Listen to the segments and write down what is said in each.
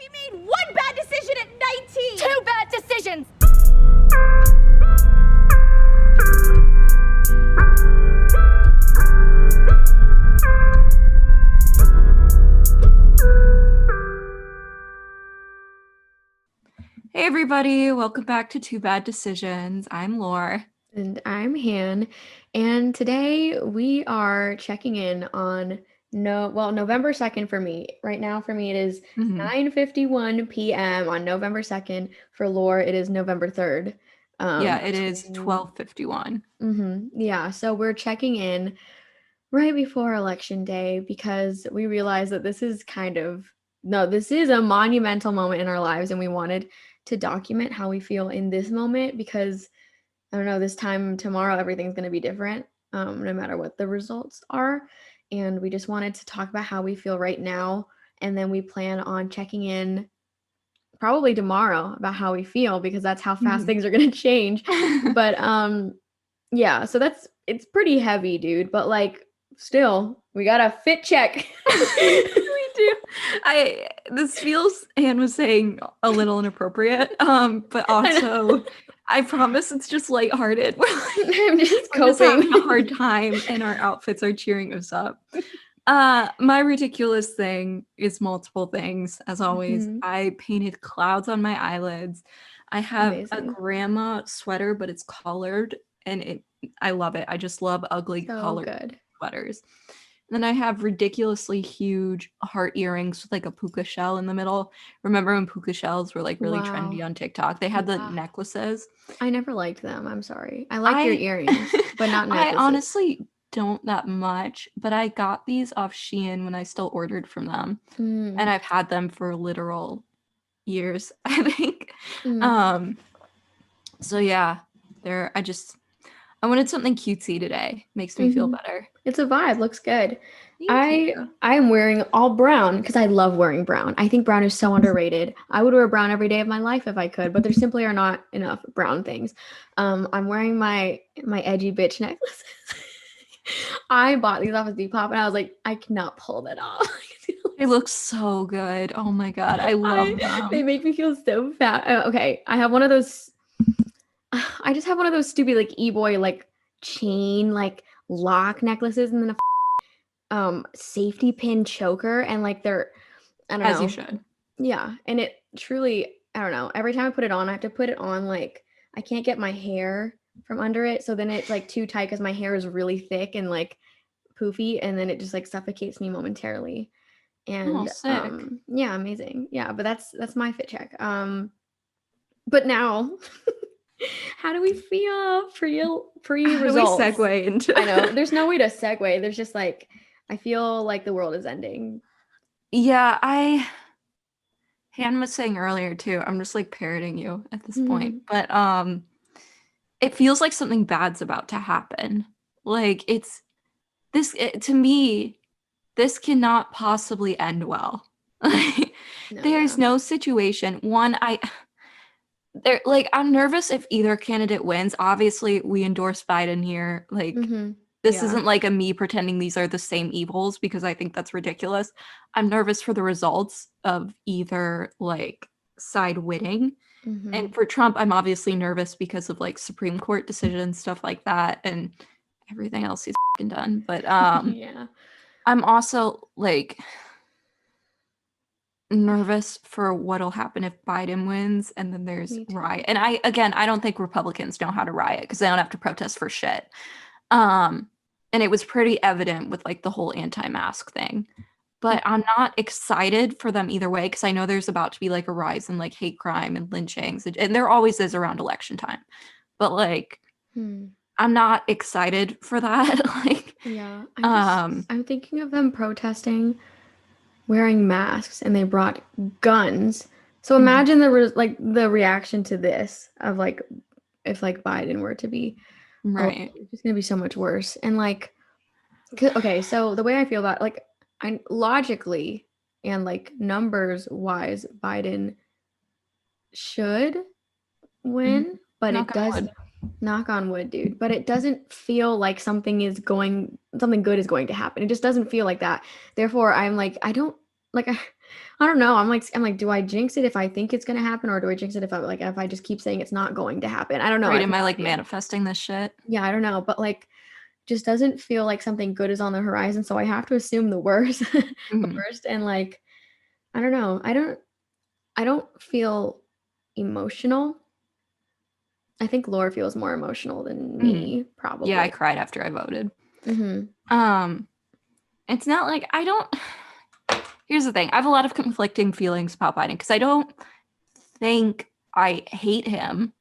only made one bad decision at 19! Two bad decisions! Hey everybody, welcome back to Two Bad Decisions. I'm Laura. And I'm Han, and today we are checking in on November 2nd for me. Right now for me it is 9:51 p.m. on November 2nd. For Laura it is November 3rd. It is 12:51. Yeah, so we're checking in right before Election Day because we realized that this is a monumental moment in our lives, and we wanted to document how we feel in this moment because I don't know, this time tomorrow, everything's going to be different, no matter what the results are. And we just wanted to talk about how we feel right now. And then we plan on checking in probably tomorrow about how we feel because that's how fast things are going to change. But yeah, so it's pretty heavy, dude. But like, still, we got a fit check. We do. This feels, Anne was saying, a little inappropriate, but also I promise it's just lighthearted. I'm just coping. We're just having a hard time and our outfits are cheering us up. My ridiculous thing is multiple things. As always, I painted clouds on my eyelids. I have a grandma sweater, but it's collared and I love it. I just love ugly colored sweaters. Then I have ridiculously huge heart earrings with like a puka shell in the middle. Remember when puka shells were like really trendy on TikTok? They had the necklaces. I never liked them. I'm sorry. I like your earrings, but not necklaces. I honestly don't that much, but I got these off Shein when I still ordered from them. And I've had them for literal years, I think. So yeah, I wanted something cutesy today. Makes me feel better. It's a vibe. Looks good. I am wearing all brown because I love wearing brown. I think brown is so underrated. I would wear brown every day of my life if I could, but there simply are not enough brown things. I'm wearing my edgy bitch necklaces. I bought these off of Depop and I was like, I cannot pull that off. They look so good. Oh my god, I love them. They make me feel so fat. Okay, I have one of those. I just have one of those stupid like e-boy like chain like lock necklaces and then a safety pin choker, and like they're I don't know. As you should. Yeah, and it truly, I don't know. Every time I put it on, I have to put it on like I can't get my hair from under it, so then it's like too tight because my hair is really thick and like poofy, and then it just like suffocates me momentarily. And sick. Yeah, amazing. Yeah, but that's my fit check. But now how do we feel pre-results? How do we segue into I know. There's no way to segue. There's just like, I feel like the world is ending. Yeah, Han was saying earlier too, I'm just like parroting you at this point. But it feels like something bad's about to happen. Like to me, this cannot possibly end well. There's no situation. I'm nervous if either candidate wins. Obviously, we endorse Biden here. Like, this isn't like a me pretending these are the same evils because I think that's ridiculous. I'm nervous for the results of either like side winning. And for Trump, I'm obviously nervous because of like Supreme Court decisions, stuff like that, and everything else he's done. But I'm also like nervous for what'll happen if Biden wins and then there's riot. And I don't think Republicans know how to riot because they don't have to protest for shit. And it was pretty evident with like the whole anti-mask thing. But I'm not excited for them either way because I know there's about to be like a rise in like hate crime and lynchings, and there always is around election time. But like I'm not excited for that. Like I'm thinking of them protesting wearing masks, and they brought guns. So imagine the reaction to this of like if like Biden were to be it's gonna be so much worse. And like, okay, so the way I feel about like I logically and like numbers wise, Biden should win, but it does. Knock on wood, dude. But it doesn't feel like something good is going to happen. It just doesn't feel like that. Therefore, I'm like, I don't like, I don't know. I'm like, do I jinx it if I think it's gonna happen, or do I jinx it if I just keep saying it's not going to happen? I don't know. I Right? have Am I no like idea. manifesting this shit? Yeah, I don't know, but like, just doesn't feel like something good is on the horizon, so I have to assume the worst, the Mhm. worst, and like, I don't know. I don't feel emotional. I think Laura feels more emotional than Mhm. me, Yeah, I probably. cried after I voted. Mm-hmm. It's not like I don't. Here's the thing. I have a lot of conflicting feelings about Biden because I don't think I hate him.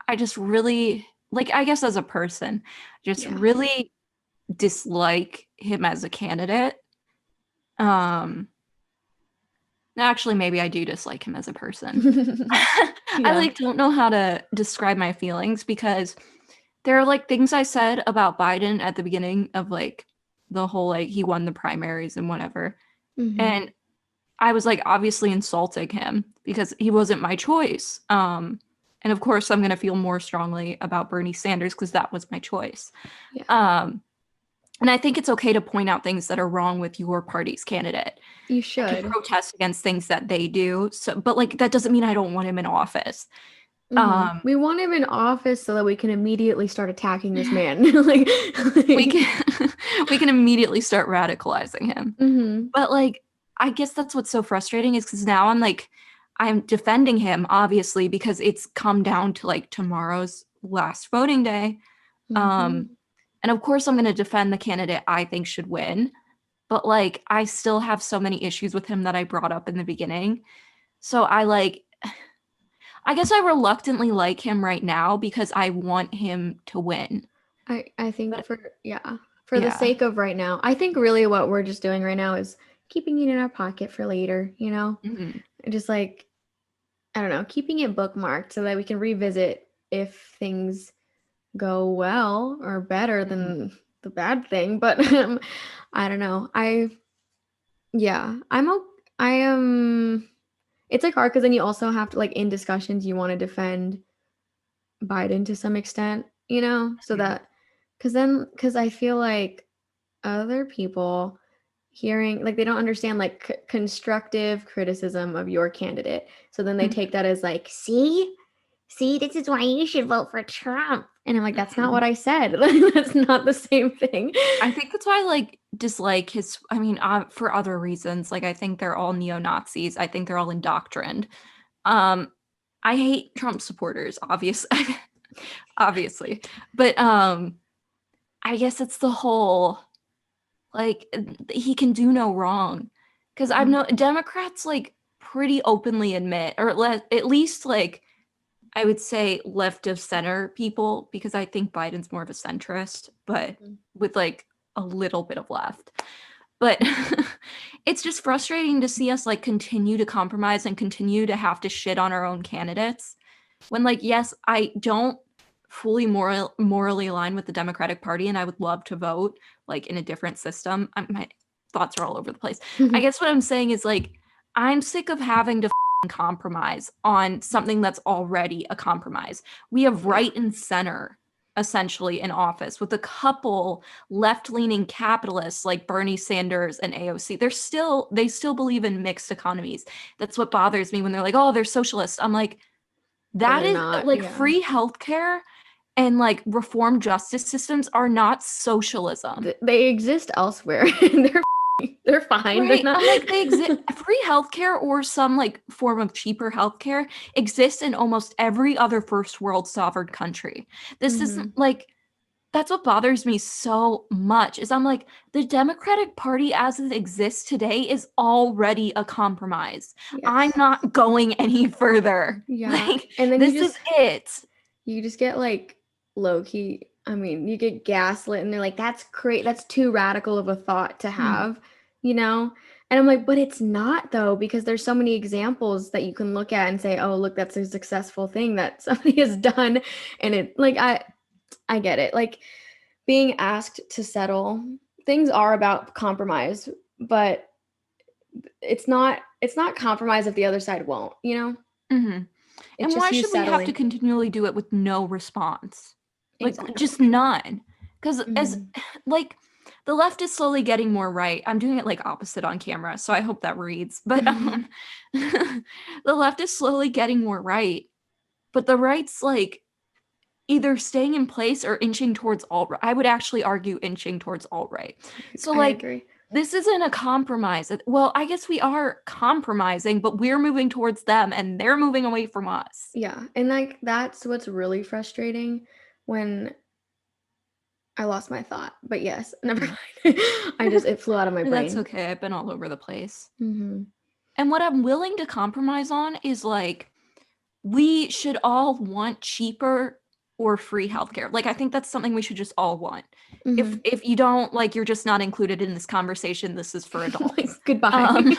I just really like, I guess as a person, just Yeah. really dislike him as a candidate. Um, Actually, maybe I do dislike him as a person. I Yeah. like don't know how to describe my feelings because there are like things I said about Biden at the beginning of like the whole like he won the primaries and whatever. Mm-hmm. And I was like obviously insulting him because he wasn't my choice. And of course I'm gonna feel more strongly about Bernie Sanders because that was my choice. Yeah. Um, and I think it's okay to point out things that are wrong with your party's candidate You and to should. protest against things that they do. So, but like that doesn't mean I don't want him in office. Mm-hmm. Um, We want him in office so that we can immediately start attacking this man. Like, we can we can immediately start radicalizing him. mm-hmm. But like, I guess that's what's so frustrating is because now I'm defending him, obviously, because it's come down to like tomorrow's last voting day. Mm-hmm. Um, and of course, I'm going to defend the candidate I think should win. But like, I still have so many issues with him that I brought up in the beginning. So I guess I reluctantly like him right now because I want him to win. I think But for the yeah. sake of right now, I think really what we're just doing right now is keeping it in our pocket for later, you know? Mhm. Just like, I don't know, keeping it bookmarked so that we can revisit if things go well or better Mhm. than the bad thing. But I don't know. Yeah, I am. It's like hard because then you also have to like in discussions you want to defend Biden to some extent, you know, so Mhm. that because I feel like other people hearing like they don't understand like constructive criticism of your candidate, so then they take that as like, see, this is why you should vote for Trump, and I'm like, that's not Mhm. what I said. That's not the same thing. I think that's why I like dislike his. I mean, for other reasons. Like I think they're all neo Nazis. I think they're all indoctrined. Um, I hate Trump supporters, obviously, obviously, but I guess it's the whole like he can do no wrong because I've Mhm. no Democrats like pretty openly admit, or at least like I would say left of center people, because I think Biden's more of a centrist, but Mhm. with like a little bit of left. But it's just frustrating to see us like continue to compromise and continue to have to shit on our own candidates when like yes, I don't fully morally align with the Democratic Party and I would love to vote like in a different system. My thoughts are all over the place. I guess what I'm saying is like I'm sick of having to compromise on something that's already a compromise. We have Yeah. right and center essentially in office with a couple left-leaning capitalists like Bernie Sanders and AOC. They still believe in mixed economies. That's what bothers me when they're like, "Oh, they're socialists." I'm like, But that they're is not. like Yeah. free healthcare and like reformed justice systems are not socialism. They exist elsewhere. They're they're fine. They're Right. not. I'm like, they exist. Free healthcare or some like form of cheaper healthcare exists in almost every other first world sovereign country. This isn't Mhm. like, that's what bothers me so much is I'm like, the Democratic Party as it exists today is already a compromise. I'm Yes. not going any further. Yeah. Like, And then this is it. you just get like low key. I mean, you get gaslit and they're like, that's too radical of a thought to Mhm. have, you know? And I'm like, but it's not though, because there's so many examples that you can look at and say, oh, look, that's a successful thing that somebody has done. And it like I get it. Like being asked to settle, things are about compromise, but it's not compromise if the other side won't, you know? Mhm. It's And why just you should we have to settling. continually do it with no response? Like Exactly. just none. Cuz as Mhm. like the left is slowly getting more right. I'm doing it like opposite on camera, so I hope that reads. But the left is slowly getting more right, but the right's like either staying in place or inching towards alt-right. I would actually argue inching towards alt-right. So I like agree. this isn't a compromise. Well, I guess we are compromising, but we're moving towards them and they're moving away from us. Yeah, and like that's what's really frustrating when I lost my thought. But yes, never mind. It flew out of my brain. That's okay. I've been all over the place. Mm-hmm. And what I'm willing to compromise on is like we should all want cheaper or free healthcare. Like I think that's something we should just all want. Mm-hmm. If you don't, like you're just not included in this conversation, this is for adults. Like, goodbye.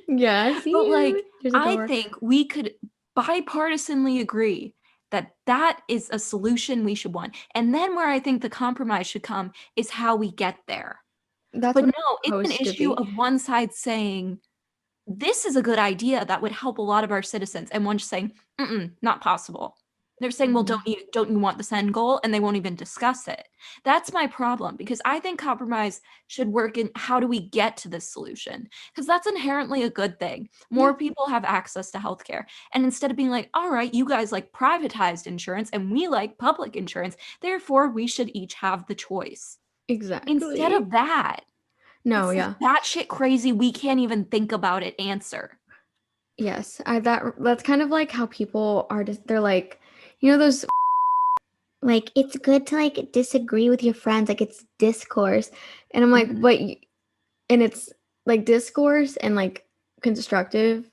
Yeah, I see But you. like There's a I door. think we could bipartisanly agree that that is a solution we should want. And then where I think the compromise should come is how we get there. That's But what no, it's supposed an to issue be. of one side saying this is a good idea that would help a lot of our citizens, and one just saying, not possible. They're saying, well, Mhm. don't you want this end goal? And they won't even discuss it. That's my problem, because I think compromise should work in how do we get to this solution? Because that's inherently a good thing. More Yeah. people have access to healthcare. And instead of being like, all right, you guys like privatized insurance and we like public insurance, therefore we should each have the choice. Exactly. Instead of that, No, it's yeah. that shit crazy we can't even think about it answer. Yes. That's kind of like how people are just they're like, you know those like it's good to like disagree with your friends, like it's discourse. And I'm like, Mhm. and it's like discourse and like constructive,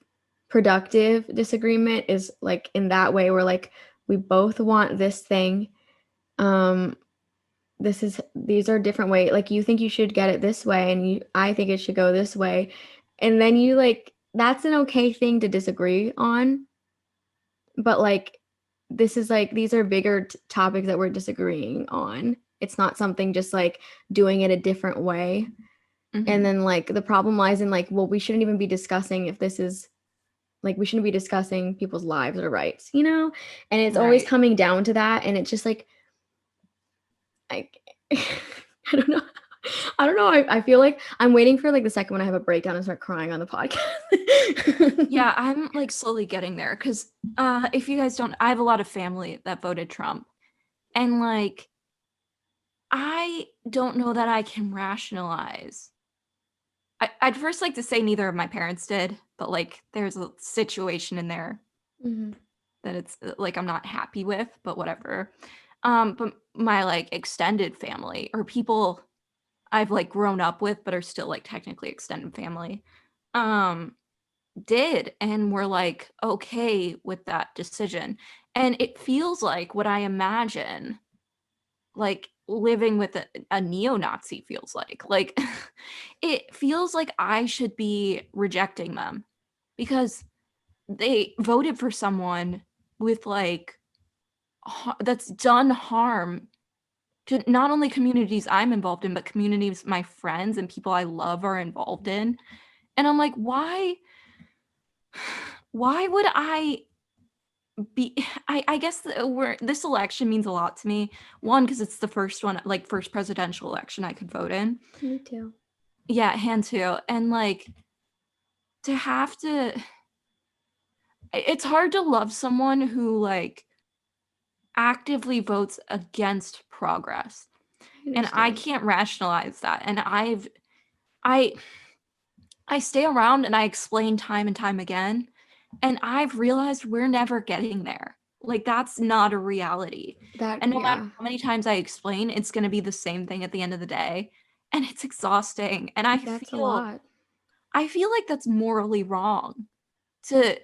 productive disagreement is like in that way where like we both want this thing. Um these are different way, like you think you should get it this way and I think it should go this way, and then you like that's an okay thing to disagree on, but like this is like these are bigger topics that we're disagreeing on. It's not something just like doing it a different way. Mhm. And then like the problem lies in like, well, we shouldn't even be discussing if this is like we shouldn't be discussing people's lives or rights, you know? And it's always Right. coming down to that, and it's just like I I don't know. I don't know. I feel like I'm waiting for like the second when I have a breakdown and start crying on the podcast. Yeah, I'm like slowly getting there because if you guys don't, I have a lot of family that voted Trump. And like, I don't know that I can rationalize. I'd first like to say neither of my parents did, but like, there's a situation in there Mhm. that it's like I'm not happy with, but whatever. But my like extended family or people I've like grown up with, but are still like technically extended family, um, did and were like okay with that decision. And it feels like what I imagine like living with a neo-Nazi feels like. Like it feels like I should be rejecting them because they voted for someone with like that's done harm to not only communities I'm involved in, but communities my friends and people I love are involved in. And I'm like, why would I be I guess this election means a lot to me. One, because it's the first one, like first presidential election I could vote in. Me too. Yeah, hand too. And like to have to it's hard to love someone who like actively votes against progress. And I understand. can't rationalize that. And I I stay around and I explain time and time again, and I've realized we're never getting there. Like that's not a reality. That And no matter yeah, how many times I explain, it's going to be the same thing at the end of the day, and it's exhausting. And that's a lot. I feel like that's morally wrong to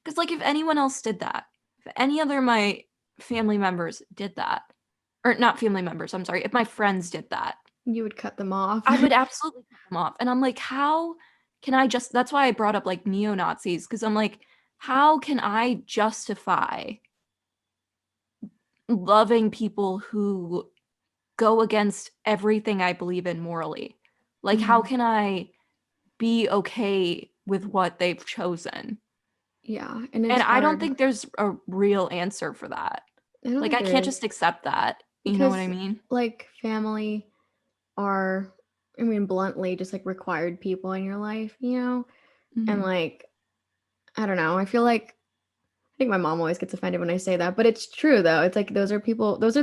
cuz like if anyone else did that, if any other of my family members did that, or not family members, I'm sorry, if my friends did that, You would cut them off. I would absolutely cut them off. And I'm like, how can I just that's why I brought up like neo-Nazis, because I'm like, how can I justify loving people who go against everything I believe in morally? Like, how Mhm. can I be okay with what they've chosen? Yeah, and And it's I don't hard. think there's a real answer for that. I don't Like, think I there can't is just accept that. You know what I because mean? like family are I mean, bluntly, just like required people in your life, you know? And Mhm. like, I don't know. I feel like I think my mom always gets offended when I say that, but it's true though. It's like those are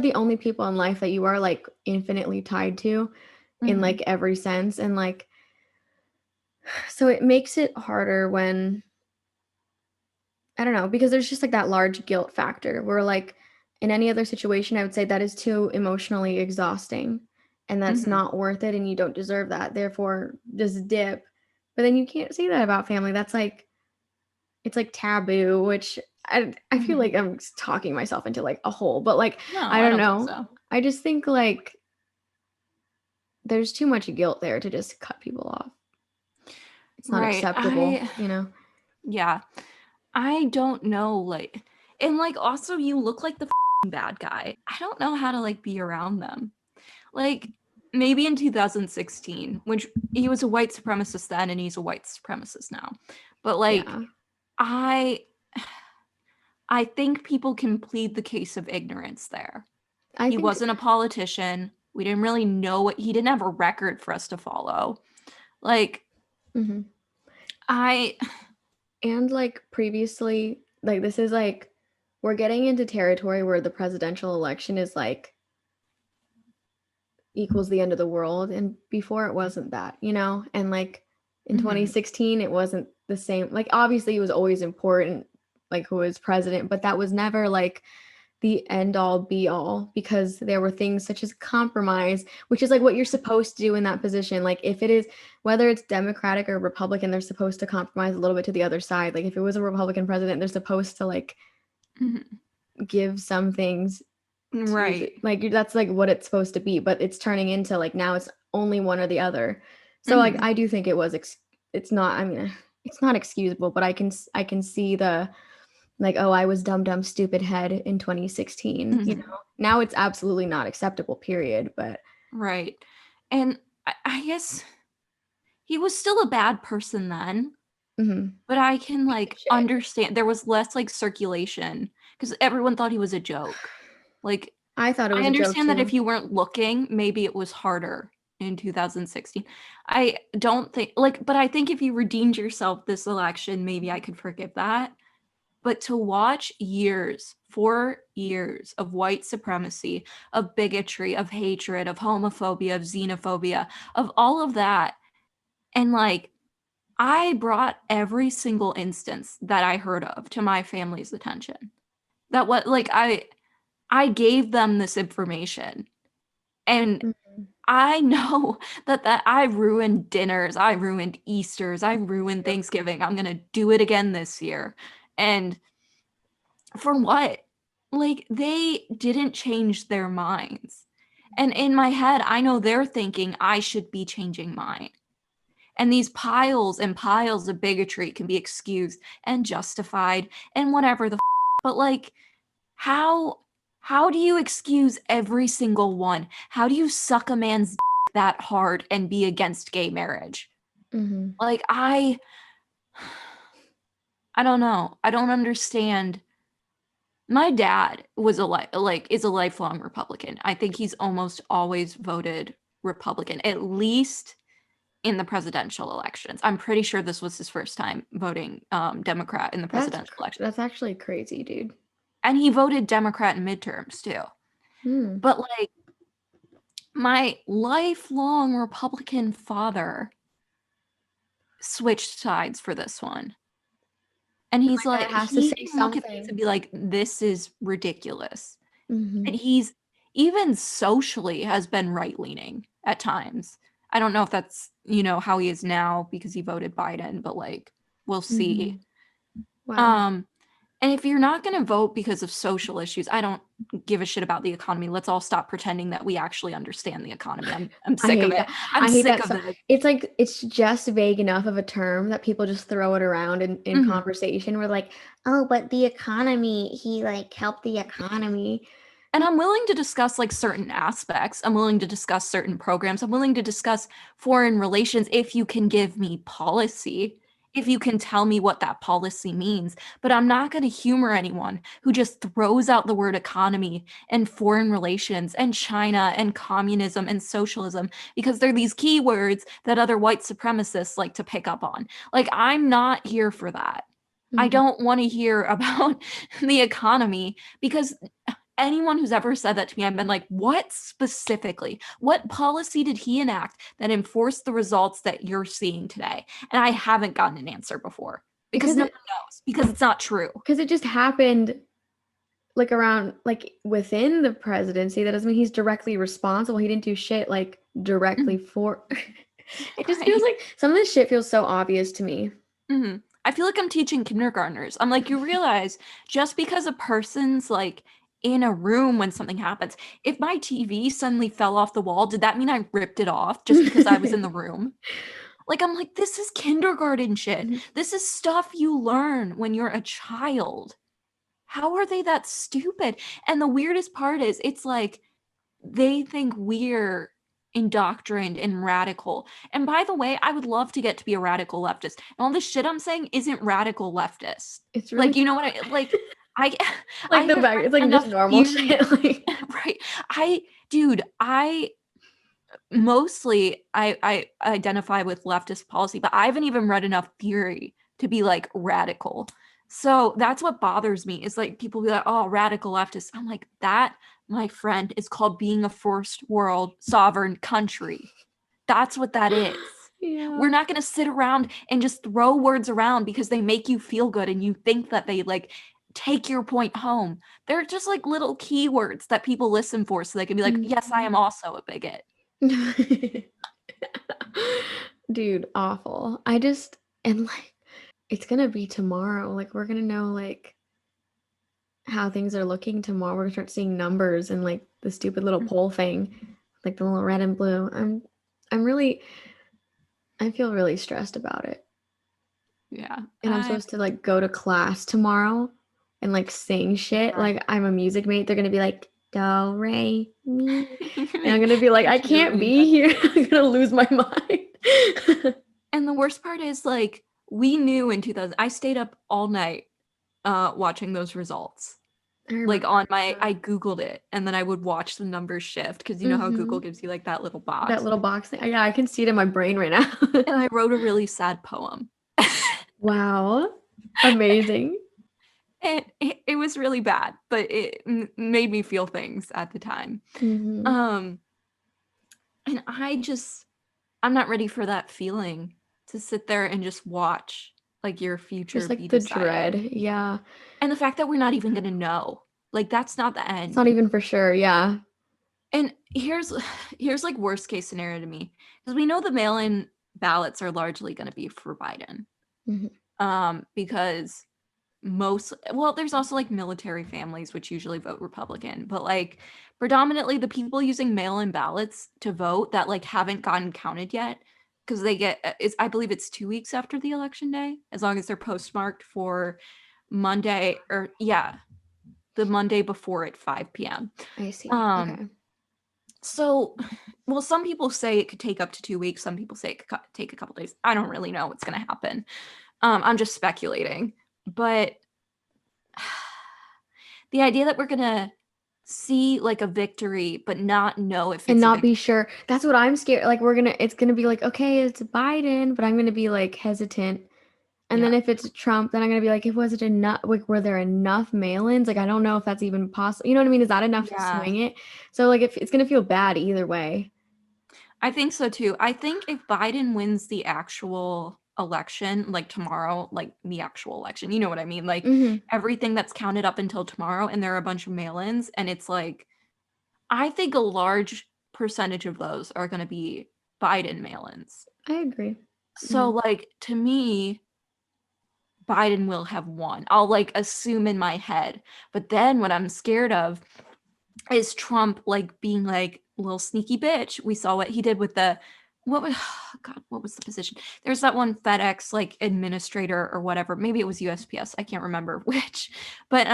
the only people in life that you are like infinitely tied to in Mhm. like every sense. And like, so it makes it harder when, I don't know, because there's just like that large guilt factor where like in any other situation, I would say that is too emotionally exhausting and that's Mhm. not worth it and you don't deserve that. Therefore, just dip. But then you can't say that about family. That's like, it's like taboo, which I feel like Mhm. I'm talking myself into like a hole, but like No, I I don't don't think know. so. I just think like there's too much guilt there to just cut people off. It's not Right. acceptable, you know? Yeah. I don't know, like, and like also you look like the bad guy. I don't know how to like be around them. Like maybe in 2016, which he was a white supremacist then and he's a white supremacist now. But like Yeah. I I think people can plead the case of ignorance there. I He think wasn't a politician. We didn't really know what he didn't have a record for us to follow. Like mhm. I And like previously, like this is like we're getting into territory where the presidential election is like equals the end of the world and before it wasn't that, you know? And like in Mhm. 2016 it wasn't the same. Like obviously it was always important like who was president, but that was never like the end all be all because there were things such as compromise, which is like what you're supposed to do in that position. Like if it is whether it's Democratic or Republican, they're supposed to compromise a little bit to the other side. Like if it was a Republican president, they're supposed to like Mhm. give some things to Right. like that's like what it's supposed to be, but it's turning into like now it's only one or the other. So like Mhm. I do think it was it's not, I mean, it's not excusable, but I can see the like, oh, I was dumb stupid head in 2016, you Mhm. know. Now it's absolutely not acceptable, period, but Right. And I guess he was still a bad person then, mhm. but I can Piece of like shit. understand there was less like circulation because everyone thought he was a joke. Like I thought it I was a joke understand that too. if you weren't looking, maybe it was harder in 2016. I don't think like, but I think if you redeemed yourself this election, maybe I could forgive that. But to watch years, 4 years of white supremacy, of bigotry, of hatred, of homophobia, of xenophobia, of all of that, and like I brought every single instance that I heard of to my family's attention. That what like I gave them this information and Mhm. I know that I ruined dinners, I ruined Easters, I ruined Yep. Thanksgiving. I'm going to do it again this year. And for what? Like they didn't change their minds. And in my head, I know they're thinking I should be changing mine. And these piles and piles of bigotry can be excused and justified and whatever the but like how how do you excuse every single one? How do you suck a man's that hard and be against gay marriage? Mhm. Like I don't know. I don't understand. My dad was like is a lifelong Republican. I think he's almost always voted Republican, at least in the presidential elections. I'm pretty sure this was his first time voting Democrat in the presidential election. That's actually crazy, dude. And he voted Democrat in midterms too. Mm. But like my lifelong Republican father switched sides for this one. And he's My like, dad has to he say can look at this and something. be like, this is ridiculous. And Mhm. he's even socially has been right leaning at times. I don't know if that's, how he is now because he voted Biden, but like we'll see. Mhm. Wow. Um and if you're not going to vote because of social issues, I don't give a shit about the economy. Let's all stop pretending that we actually understand the economy. I'm I sick of hate it. that. I'm I hate sick that of so this. it's like it's just vague enough of a term that people just throw it around in Mhm. conversation. We're like, "Oh, but the economy, he like helped the economy." And I'm willing to discuss like certain aspects. I'm willing to discuss certain programs. I'm willing to discuss foreign relations if you can give me policy. if you can tell me what that policy means. But I'm not going to humor anyone who just throws out the word economy and foreign relations and China and communism and socialism because they're these keywords that other white supremacists like to pick up on. Like, I'm not here for that. I Mhm. don't want to hear about the economy because anyone who's ever said that to me, I've been like, what specifically? What policy did he enact that enforced the results that you're seeing today? And I haven't gotten an answer before because Because no it one knows, because it's not true. because it just happened like around like within the presidency. That doesn't mean he's directly responsible. He didn't do shit like directly for it just feels Right. like some of this shit feels so obvious to me. Mhm. I feel like I'm teaching kindergartners. I'm like, you realize just because a person's like in a room when something happens, if my TV suddenly fell off the wall, did that mean I ripped it off just because I was in the room? Like, I'm like, this is kindergarten shit. Mhm. This is stuff you learn when you're a child. How are they that stupid? And the weirdest part is, it's like they think we're indoctrined and radical. And by the way, I would love to get to be a radical leftist. And all this shit I'm saying isn't radical leftist. It's really Like, you know what I like? I like the have back. It's like just enough normal theory, shit. Like right? Dude, I mostly I identify with leftist policy, but I haven't even read enough theory to be like radical. So that's what bothers me is like people be like, oh, radical leftist. I'm like, that, my friend, is called being a first world sovereign country. That's what that is. yeah. We're not going to sit around and just throw words around because they make you feel good and you think that they like take your point home. They're just like little keywords that people listen for so they can be like, yes, I am also a bigot. Dude, awful. I just and like it's gonna be tomorrow. Like we're gonna know like how things are looking tomorrow. We're gonna start seeing numbers and like the stupid little poll thing, like the little red and blue. I'm really I feel really stressed about it. Yeah. And I'm I supposed to like go to class tomorrow and like sing shit. Right. Like I'm a music mate. They're gonna be like do re mi, and I'm gonna be like I Teach you to can't read be here. I'm gonna lose my mind. And the worst part is like we knew in 2000 I stayed up all night watching those results. I Like remember on my that. I googled it and then I would watch the numbers shift because you know how Google Mhm. gives you like that little That box. little box thing. Yeah, I can see it in my brain right now. And I wrote a really sad poem. Wow. Amazing. It was really bad, but it made me feel things at the time. Mhm. Um and I'm not ready for that feeling to sit there and just watch like your future Just be like the dread. decided. Yeah. And the fact that we're not even going to know. Like that's not the It's end. not even for sure. Yeah. And here's like worst case scenario to me because we know the mail-in ballots are largely going to be for Biden. Mhm. Because there's also like military families which usually vote Republican, but like predominantly the people using mail-in ballots to vote that like haven't gotten counted yet because they get is I believe it's 2 weeks after the election day as long as they're postmarked for Monday or yeah, the Monday before at 5 p.m. I see. Um Okay. so well some people say it could take up to 2 weeks, some people say it could take a couple days. I don't really know what's going to happen. I'm just speculating, but the idea that we're gonna see like a victory but not know if And it's a not victory. be sure. That's what I'm scared. Like it's gonna be like, okay, it's Biden, but I'm gonna be like hesitant. And Yeah. then if it's Trump, then I'm gonna be like, if was it enough? Like, were there enough mail-ins? Like, I don't know if that's even possible. You know what I mean? Is that enough to Yeah. swing it? So like, if it's gonna feel bad either way. I think so too. I think if Biden wins the actual election, like tomorrow, like the actual election, you know what I mean? Like Hmm. everything that's counted up until tomorrow, and there are a bunch of mail-ins, and it's like, I think a large percentage of those are going to be Biden mail-ins. I agree. So, like, to me, Biden will have won. I'll like assume in my head. But then what I'm scared of is Trump like being like little sneaky bitch. We saw what he did with the what was God, what was the position? There's that one FedEx like administrator or whatever. Maybe it was USPS. I can't remember which. But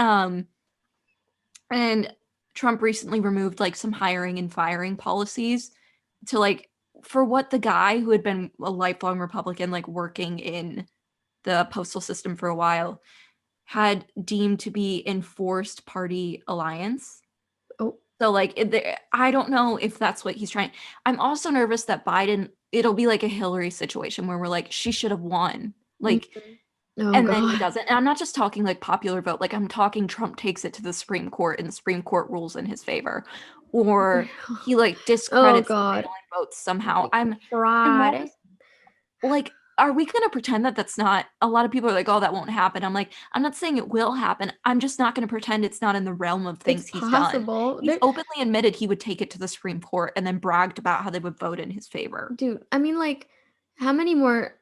and Trump recently removed like some hiring and firing policies to like for what the guy who had been a lifelong Republican like working in the postal system for a while, had deemed to be enforced party alliance. Oh, So like I don't know if that's what he's trying. I'm also nervous that Biden, it'll be like a Hillary situation where we're like, she should have won. Like, oh and then he God. doesn't. And I'm not just talking like popular vote, like I'm talking Trump takes it to the Supreme Court and the Supreme Court rules in his favor. Or he like Oh discredits the God. mail-in votes somehow. Like I'm more fraud. like, are we going to pretend that that's not, a lot of people are like, oh, that won't happen. I'm like, I'm not saying it will happen. I'm just not going to pretend it's not in the realm of It's things he's done. possible. He's openly admitted he would take it to the Supreme Court and then bragged about how they would vote in his favor. Dude, I mean, like, how many more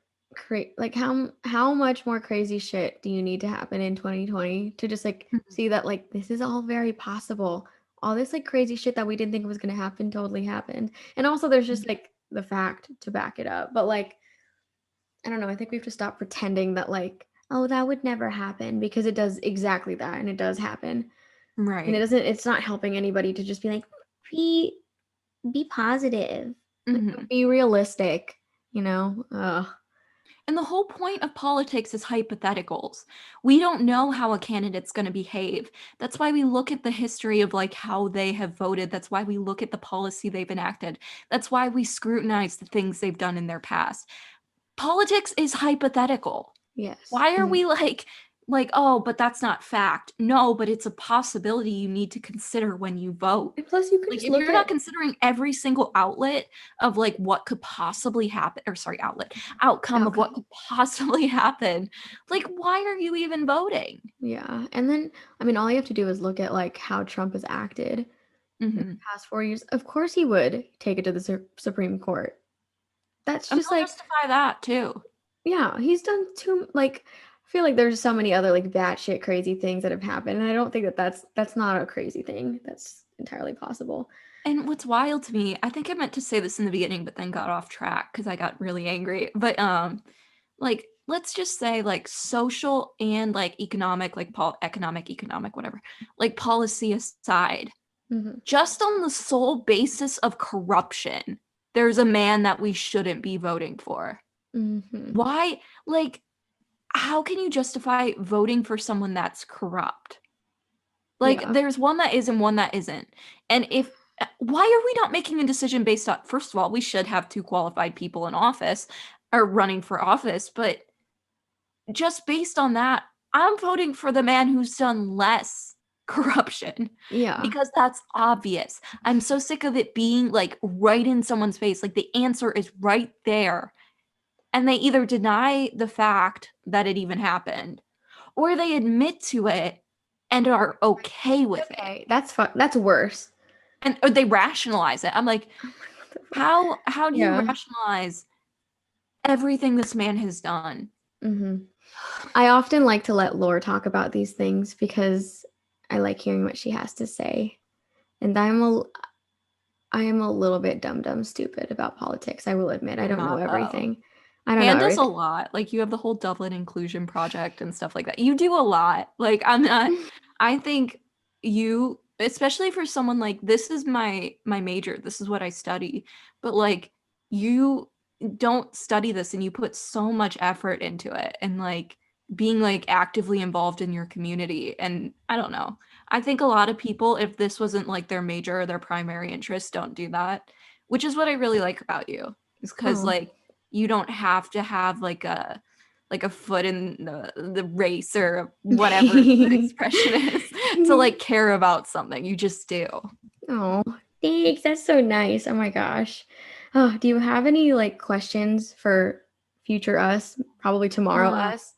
like how much more crazy shit do you need to happen in 2020 to just like Mhm. see that like this is all very possible? All this like crazy shit that we didn't think was gonna happen totally happened. And also there's just like the fact to back it up. But like, I don't know, I think we have to stop pretending that like, oh, that would never happen because it does exactly that and it does happen. And Right. it's not helping anybody to just be like, be be positive. Like, Mhm. be realistic, you know? Ugh. And the whole point of politics is hypotheticals. We don't know how a candidate's going to behave. That's why we look at the history of like how they have voted. That's why we look at the policy they've enacted. That's why we scrutinize the things they've done in their past. Politics is hypothetical. Yes. Why are we like, oh, but that's not fact? No, but it's a possibility you need to consider when you vote. And plus, you can Like just if look you're not at considering every single outlet of like what could possibly happen, or sorry, outcome of what outcome. could possibly happen, like why are you even voting? Yeah. And then, I mean, all you have to do is look at like how Trump has acted in the Mm-hmm. past 4 years. Of course, he would take it to the Supreme Court. That's And just they'll like, justify that too. yeah, he's done too, like, I feel like there's so many other like batshit crazy things that have happened. And I don't think that that's not a crazy thing. That's entirely possible. And what's wild to me, I think I meant to say this in the beginning, but then got off track because I got really angry. But like let's just say like social and like economic, like economic, whatever, like policy aside, Hmm. just on the sole basis of corruption, there's a man that we shouldn't be voting for. Hmm. Why? Like, how can you justify voting for someone that's corrupt? Like, Yeah. there's one that is and one that isn't. And if why are we not making a decision based on, first of all, we should have two qualified people in office or running for office, but just based on that, I'm voting for the man who's done less corruption Yeah. because that's obvious. I'm so sick of it being like right in someone's face. Like the answer is right there. And they either deny the fact that it even happened or they admit to it and are okay with it. Okay. That's fun. That's worse. And or they rationalize it. I'm like, What the fuck? how do you Yeah. rationalize everything this man has done? Hmm. I often like to let Laura talk about these things because I like hearing what she has to say. And I am a little bit dumb stupid about politics. I will admit I You're don't know not though. everything. I don't know Han does a everything. lot. Like you have the whole Dublin Inclusion Project and stuff like that. You do a lot. Like I'm not, I think you, especially for someone like this is my major. This is what I study. But like you don't study this and you put so much effort into it and like being like actively involved in your community. And I don't know. I think a lot of people, if this wasn't like their major or their primary interest, don't do that, which is what I really like about you. Is because Oh. like you don't have to have like a foot in the race or whatever the expression is to like care about something. You just do. Oh, thanks. That's so nice. Oh my gosh. Oh, do you have any like questions for future us? Probably tomorrow Uh, us.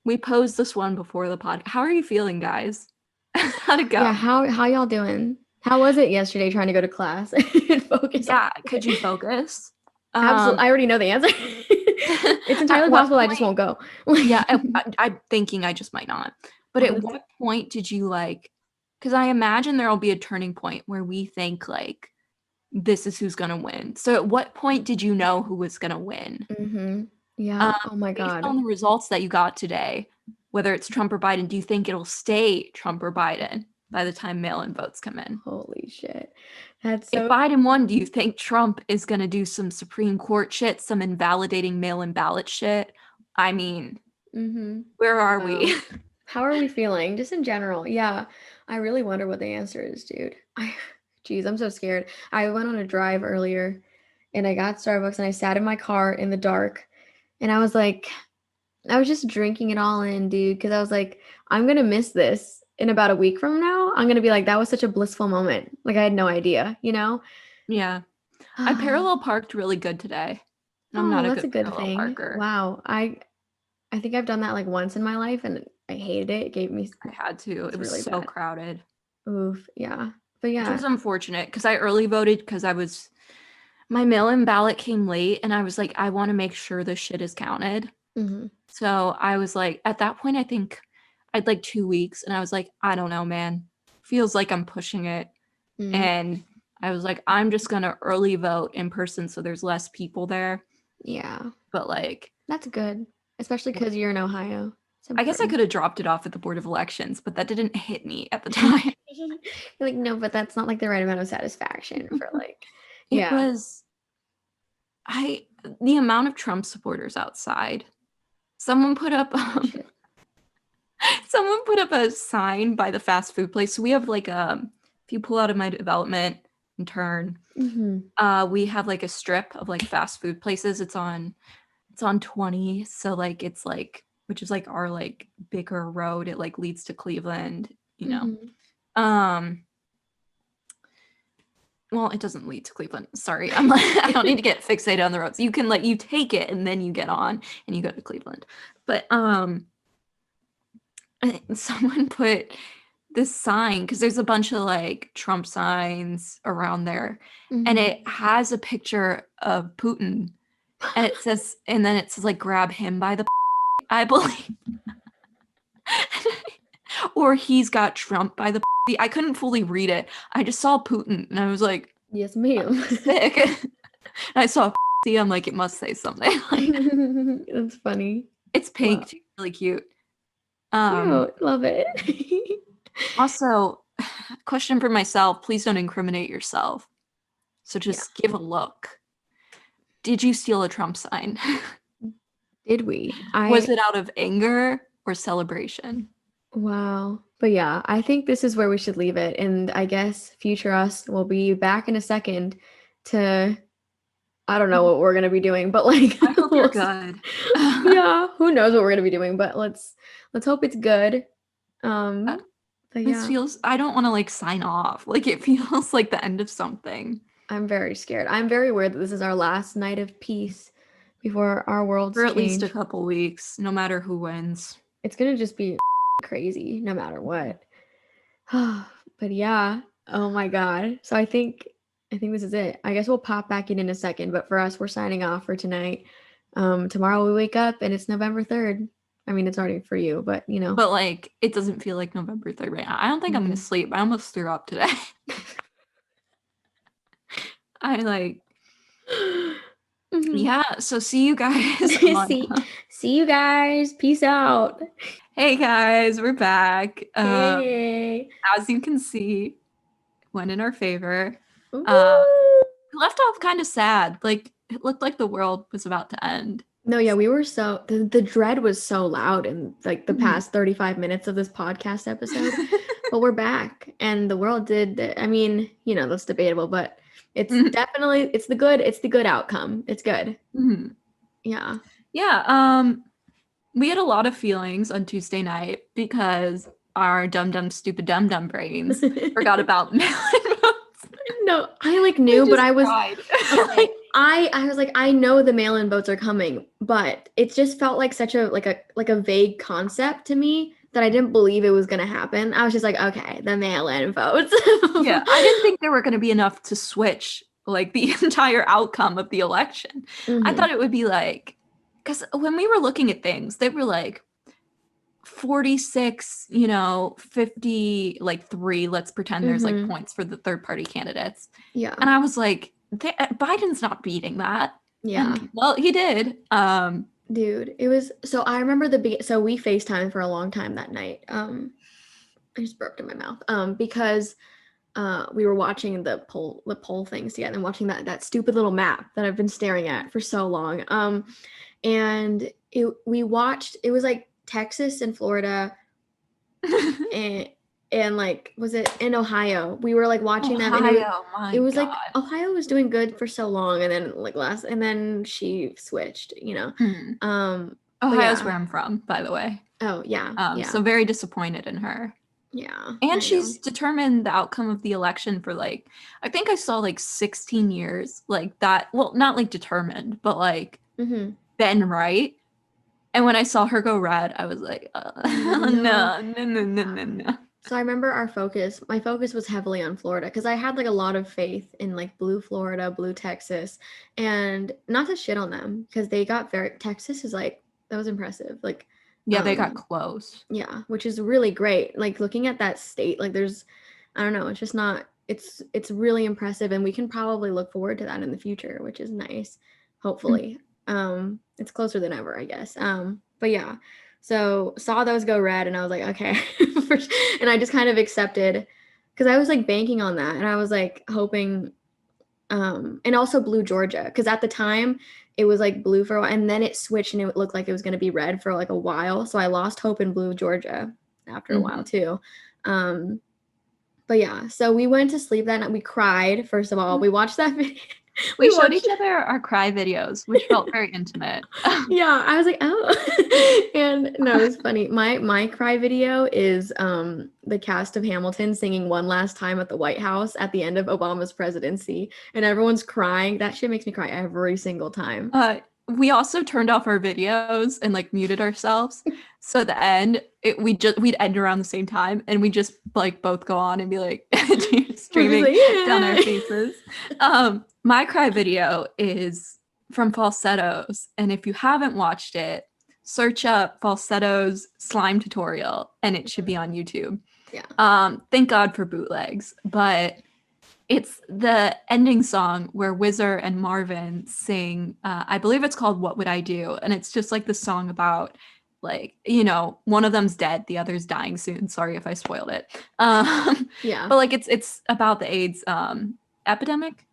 we posed this one before the pod. How are you feeling, guys? How'd it Yeah, go? how y'all doing? How was it yesterday trying to go to class and focus on Yeah, could you it? focus? Absolutely. I already know the answer. It's At entirely what possible I just point? won't go. Yeah, I'm thinking I just might not. But at Honestly. what point did you like? Because I imagine there'll be a turning point where we think like this is who's gonna win. So at what point did you know who was gonna win? Mm-hmm. Yeah. Um, Oh my Based God. on the results that you got today, whether it's Trump or Biden, do you think it'll stay Trump or Biden by the time mail-in votes come in? Holy shit. That's If so Biden won, do you think Trump is gonna do some Supreme Court shit, some invalidating mail-in ballot shit? I mean, Where are Wow. we? How are we feeling? Just in general. Yeah. I really wonder what the answer is, dude. Geez, I'm so scared. I went on a drive earlier and I got Starbucks and I sat in my car in the dark and I was like, I was just drinking it all in, dude, because I was like, I'm gonna miss this in about a week from now. I'm gonna be like, that was such a blissful moment. Like I had no idea, you know? Yeah. I parallel parked really good today. I'm not Oh, a that's a good good parallel thing. parker. Wow. I think I've done that like once in my life and I hated it. It gave me I had to. it's It was really so bad. crowded, Oof. Yeah. But which yeah. was unfortunate because I early voted because my mail-in ballot came late and I was like, I want to make sure this shit is counted. Mm-hmm. So I was like, at that point, I think I'd like 2 weeks and I was like, I don't know, man. Feels like I'm pushing it. Mm-hmm. And I was like, I'm just gonna early vote in person so there's less people there. Yeah. But like, That's good. Especially because you're in Ohio. It's I guess I important. could have dropped it off at the Board of Elections, but that didn't hit me at the time. You're like, no, but that's not like the right amount of satisfaction for like It yeah. was the amount of Trump supporters outside. Someone put up Shit. someone put up a sign by the fast food place. So we have like if you pull out of my development and turn, we have like a strip of like fast food places. It's on 20. So like it's like which is like our like bigger road. It like leads to Cleveland, you know. Well, it doesn't lead to Cleveland. Sorry. I'm like, I don't need to get fixated on the roads. You can like you take it and then you get on and you go to Cleveland. But someone put this sign because there's a bunch of like Trump signs around there and it has a picture of Putin and then it says like grab him by the I believe or he's got Trump by the I couldn't fully read it. I just saw Putin and I was like, yes, ma'am. sick. And I saw I'm like, it must say something. That's funny. It's pink, Wow. too, really cute. Cute. Love it. Also, question for myself, please don't incriminate yourself. So just give a look. Did you steal a Trump sign? Did we? Was it out of anger or celebration? Wow. But yeah, I think this is where we should leave it. And I guess future us will be back in a second to I don't know what we're gonna be doing, but like I hope you're good. Yeah, who knows what we're gonna be doing, but let's hope it's good. But This feels I don't want to like sign off. Like it feels like the end of something. I'm very scared. I'm very aware that this is our last night of peace before our worlds For at change. least a couple weeks, no matter who wins. It's gonna just be crazy no matter what. But yeah, oh my god. So I think this is it. I guess we'll pop back in a second, but for us, we're signing off for tonight. Tomorrow we wake up and it's November 3rd. I mean, it's already for you, but you know. But like, it doesn't feel like November 3rd right now. I don't think I'm gonna sleep. I almost threw up today. I like, yeah. So see you guys. see you guys. Peace out. Hey guys, we're back. Hey. As you can see, went in our favor. Woo. Left off kind of sad. Like it looked like the world was about to end. No, yeah, we were so the dread was so loud in like the past 35 minutes of this podcast episode. But we're back and the world did I mean, you know, that's debatable, but it's definitely it's the good outcome. It's good. Yeah. Yeah. We had a lot of feelings on Tuesday night because our dumb stupid dumb brains forgot about mail-in votes. No, I like knew, but I was okay, I was like, I know the mail-in votes are coming, but it just felt like such a like a vague concept to me that I didn't believe it was gonna happen. I was just like, okay, the mail-in votes. Yeah, I didn't think there were gonna be enough to switch like the entire outcome of the election. I thought it would be like because when we were looking at things, they were like 46, 50, like 3. Let's pretend there's like points for the third party candidates. Yeah. And I was like, Biden's not beating that. Yeah. And, well, he did. Dude, it was so I remember so we FaceTimed for a long time that night. I just burped in my mouth. Because we were watching the poll things together and watching that stupid little map that I've been staring at for so long. And we watched, it was like Texas and Florida and like was it in Ohio? We were like watching them and it was like Ohio was doing good for so long and then like and then she switched, you know. Ohio's where I'm from, by the way. Oh yeah. So very disappointed in her. Yeah. And she's determined the outcome of the election for like, I think I saw like 16 years, like that. Well, not like determined, but like been right. And when I saw her go red, I was like, no. So I remember my focus was heavily on Florida because I had like a lot of faith in like blue Florida, blue Texas, and not to shit on them because they got Texas is like, that was impressive. Like, yeah, they got close. Yeah, which is really great. Like looking at that state, like I don't know, it's just not, it's really impressive and we can probably look forward to that in the future, which is nice. Hopefully. It's closer than ever, I guess. But yeah, so saw those go red and I was like, okay. And I just kind of accepted because I was like banking on that and I was like hoping, and also blue Georgia because at the time it was like blue for a while and then it switched and it looked like it was going to be red for like a while. So I lost hope in blue Georgia after a while too. But yeah, so we went to sleep that night. We cried, first of all. We watched that video. We showed each other our cry videos, which felt very intimate. Yeah, I was like, oh. And no, it was funny. My cry video is the cast of Hamilton singing One Last Time at the White House at the end of Obama's presidency. And everyone's crying. That shit makes me cry every single time. We also turned off our videos and like muted ourselves. So at the end, we'd end around the same time and we just like both go on and be like streaming down our faces. My cry video is from Falsettos. And if you haven't watched it, search up Falsettos slime tutorial and it should be on YouTube. Yeah. Thank God for bootlegs. But it's the ending song where Whizzer and Marvin sing, I believe it's called What Would I Do? And it's just like the song about like, you know, one of them's dead, the other's dying soon. Sorry if I spoiled it. Yeah. But like it's about the AIDS epidemic,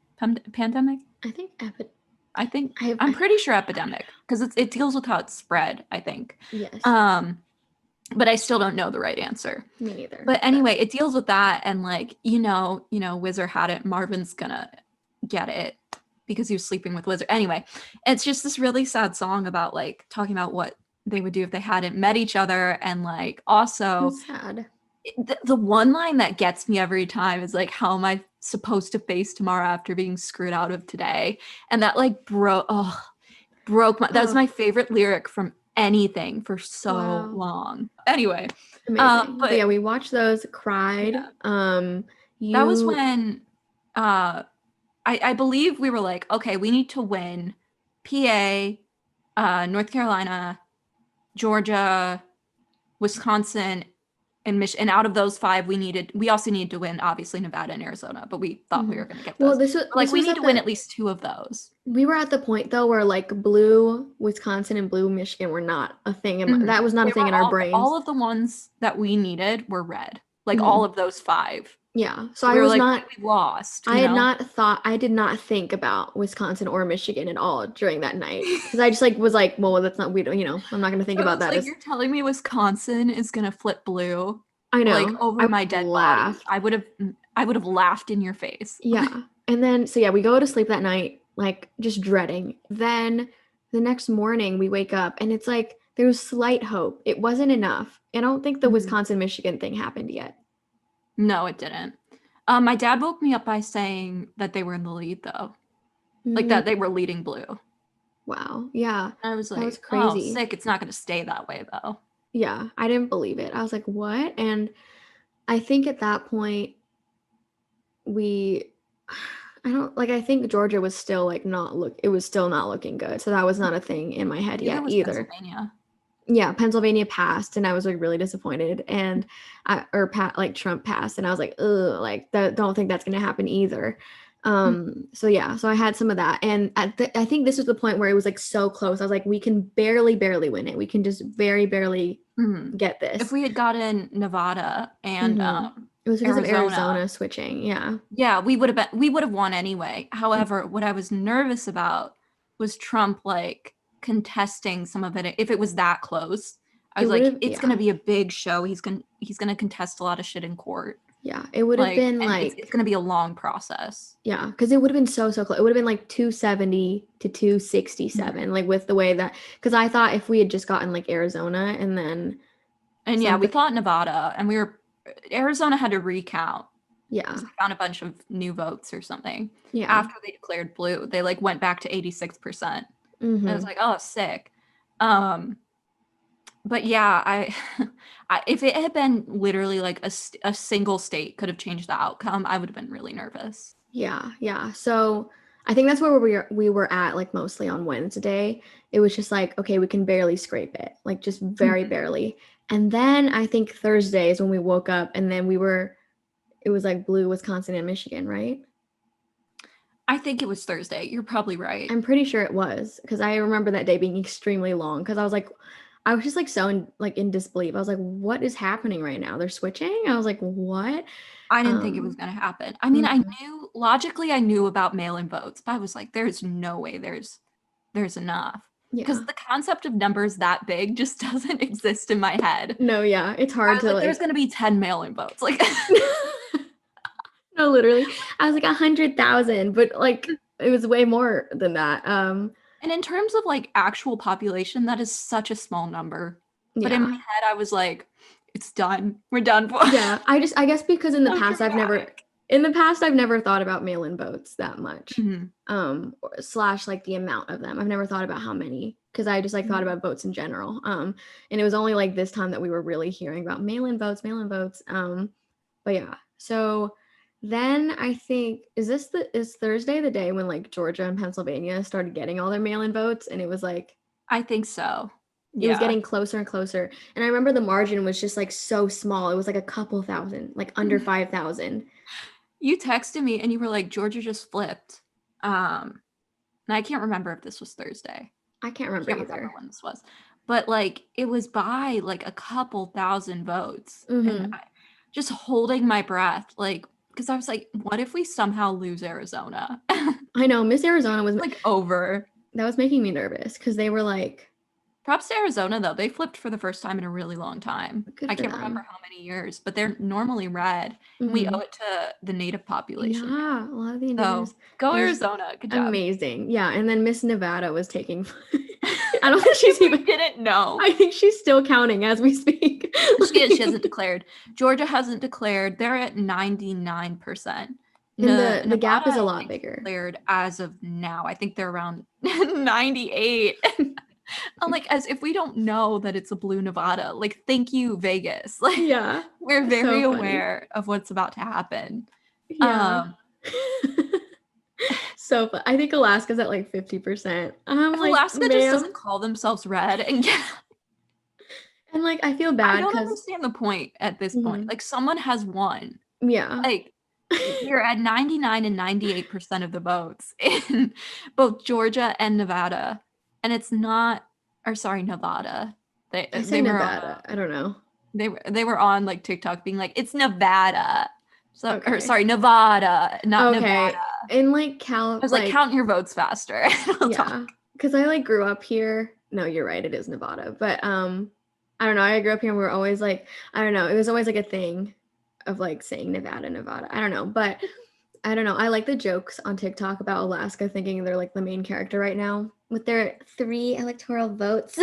pandemic? I think I'm pretty sure epidemic because it deals with how it's spread, I think. Yes. But I still don't know the right answer. Me neither. But anyway, it deals with that and like, you know, Whizzer had it. Marvin's gonna get it because he was sleeping with Whizzer. Anyway, it's just this really sad song about like talking about what they would do if they hadn't met each other. And like also sad. The one line that gets me every time is like, how am I supposed to face tomorrow after being screwed out of today? And that like broke my, that was my favorite lyric from anything for so long. Anyway, but yeah, we watched those, cried. Yeah. That was when I believe we were like, okay, we need to win PA, North Carolina, Georgia, Wisconsin, and Michigan. And out of those 5, we also needed to win obviously Nevada and Arizona, but we thought we were going to get those. Well, we need to win at least 2 of those. We were at the point though where like blue Wisconsin and blue Michigan were not a thing. That was not a thing in our brains. All of the ones that we needed were red. Like all of those 5. Yeah. So I was like, we lost. I did not think about Wisconsin or Michigan at all during that night. Because I just like was like, well, that's not, we don't, I'm not going to think about that. Like, you're telling me Wisconsin is going to flip blue. I know. Like over my dead body. I would have laughed in your face. Yeah. And then, so yeah, we go to sleep that night, like just dreading. Then the next morning we wake up and it's like, there was slight hope. It wasn't enough. I don't think the Wisconsin-Michigan thing happened yet. No, it didn't. My dad woke me up by saying that they were in the lead, though. Like that they were leading blue. Wow. Yeah. I was like, that was crazy. Oh, sick. It's not going to stay that way, though. Yeah. I didn't believe it. I was like, what? And I think at that point, I think Georgia was still like it was still not looking good. So that was not a thing in my head yet either. Pennsylvania. Yeah, Pennsylvania passed, and I was like really disappointed, and Trump passed, and I was like, ugh, like don't think that's gonna happen either. So yeah, so I had some of that, and I think this was the point where it was like so close. I was like, we can barely win it. We can just very barely get this. If we had gotten Nevada and it was because of Arizona switching, yeah, we would have won anyway. However, what I was nervous about was Trump like contesting some of it if it was that close. I It was like, would've it's gonna be a big show. He's gonna contest a lot of shit in court. yeah, it would have been and like it's gonna be a long process. yeah, because it would have been so close. It would have been like 270 to 267, like with the way that because I thought if we had just gotten like Arizona and then And yeah, we something- thought Nevada, and Arizona had to recount. yeah, Because they found a bunch of new votes or something. yeah. After they declared blue, they like went back to 86%. And I was Mhm. like, oh, sick. But yeah, if it had been literally like a single state could have changed the outcome, I would have been really nervous. Yeah, yeah. So I think that's where we were at like mostly on Wednesday. It was just like, okay, we can barely scrape it, like just very Mhm. barely. And then I think Thursday is when we woke up and then it was like blue Wisconsin and Michigan, right? I think it was Thursday. You're probably right. I'm pretty sure it was because I remember that day being extremely long because I was just like so in disbelief. I was like, what is happening right now? They're switching? I was like, what? I didn't think it was going to happen. I mean, Mhm. logically I knew about mail-in votes, but I was like, there's no way there's enough. Yeah. Because the concept of numbers that big just doesn't exist in my head. No, yeah. It's I hard was to like, there's going to be 10 mail-in votes. Like, No, literally. I was like 100,000, but like it was way more than that. and in terms of like actual population, that is such a small number. But in my Yeah. head, I was like, it's done. We're done for. Yeah. I guess because in the So past dramatic. I've never thought about mail-in votes that much. Mhm. Slash like the amount of them. I've never thought about how many because I just like thought Mhm. about votes in general. And it was only like this time that we were really hearing about mail-in votes, mail-in votes. But yeah. So then I think is Thursday the day when like Georgia and Pennsylvania started getting all their mail-in votes and it was like I think so. it was Yeah. getting closer and closer. And I remember the margin was just like so small. It was like a couple thousand, like under 5,000. You texted me and you were like, Georgia just flipped. And I can't remember if this was Thursday. I can't I remember can't either. remember when this was. But like it was by like a couple thousand votes. Mhm. And just holding my breath, like, because I was like, what if we somehow lose Arizona? I know Miss Arizona was Like over. that was making me nervous because they were like, Props to Arizona though. They flipped for the first time in a really long time. Good I for can't remember them. how many years, but they're normally red. And we Mhm. owe it to the native population. Yeah, a lot of the So indigenous. go It was Arizona. Good job. amazing. Yeah, and then Miss Nevada was taking. I don't think she's We even. didn't know. I think she's still counting as we speak. She hasn't declared. Georgia hasn't declared. They're at 99%. And the gap is Nevada, a I lot think, bigger. declared as of now. I think they're around 98. I'm like, as if we don't know that it's a blue Nevada. Like, thank you, Vegas. Like, Yeah, we're so very funny. aware of what's about to happen. Yeah. So fun. I think Alaska's at like 50%. I'm like, Alaska just ma'am. doesn't call themselves red, and And like, I feel I bad don't because understand the point at this point. Like, someone has won. yeah, Like, you're at 99 and 98% of the votes in both Georgia and Nevada, and it's not, or sorry, Nevada. I They say were Nevada. I don't know. they were on like TikTok being like, it's Nevada. So Okay. or sorry, Nevada, not Okay. Nevada. In like I was like, count your votes faster. We'll talk. yeah, because I like grew up here. No, you're right. It is Nevada, but I don't know. I grew up here and we were always like, I don't know. It was always like a thing of like saying Nevada, Nevada. I don't know, but I don't know. I like the jokes on TikTok about Alaska thinking they're like the main character right now with their 3 electoral votes.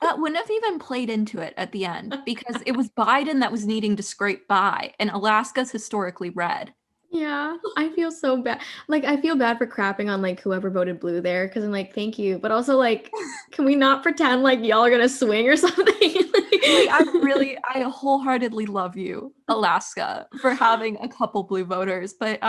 That wouldn't have even played into it at the end because it was Biden that was needing to scrape by, and Alaska's historically red. Yeah, I feel so bad. Like, I feel bad for crapping on like whoever voted blue there because I'm like, thank you, but also like, can we not pretend like y'all are gonna swing or something? Like, I wholeheartedly love you, Alaska, for having a couple blue voters, but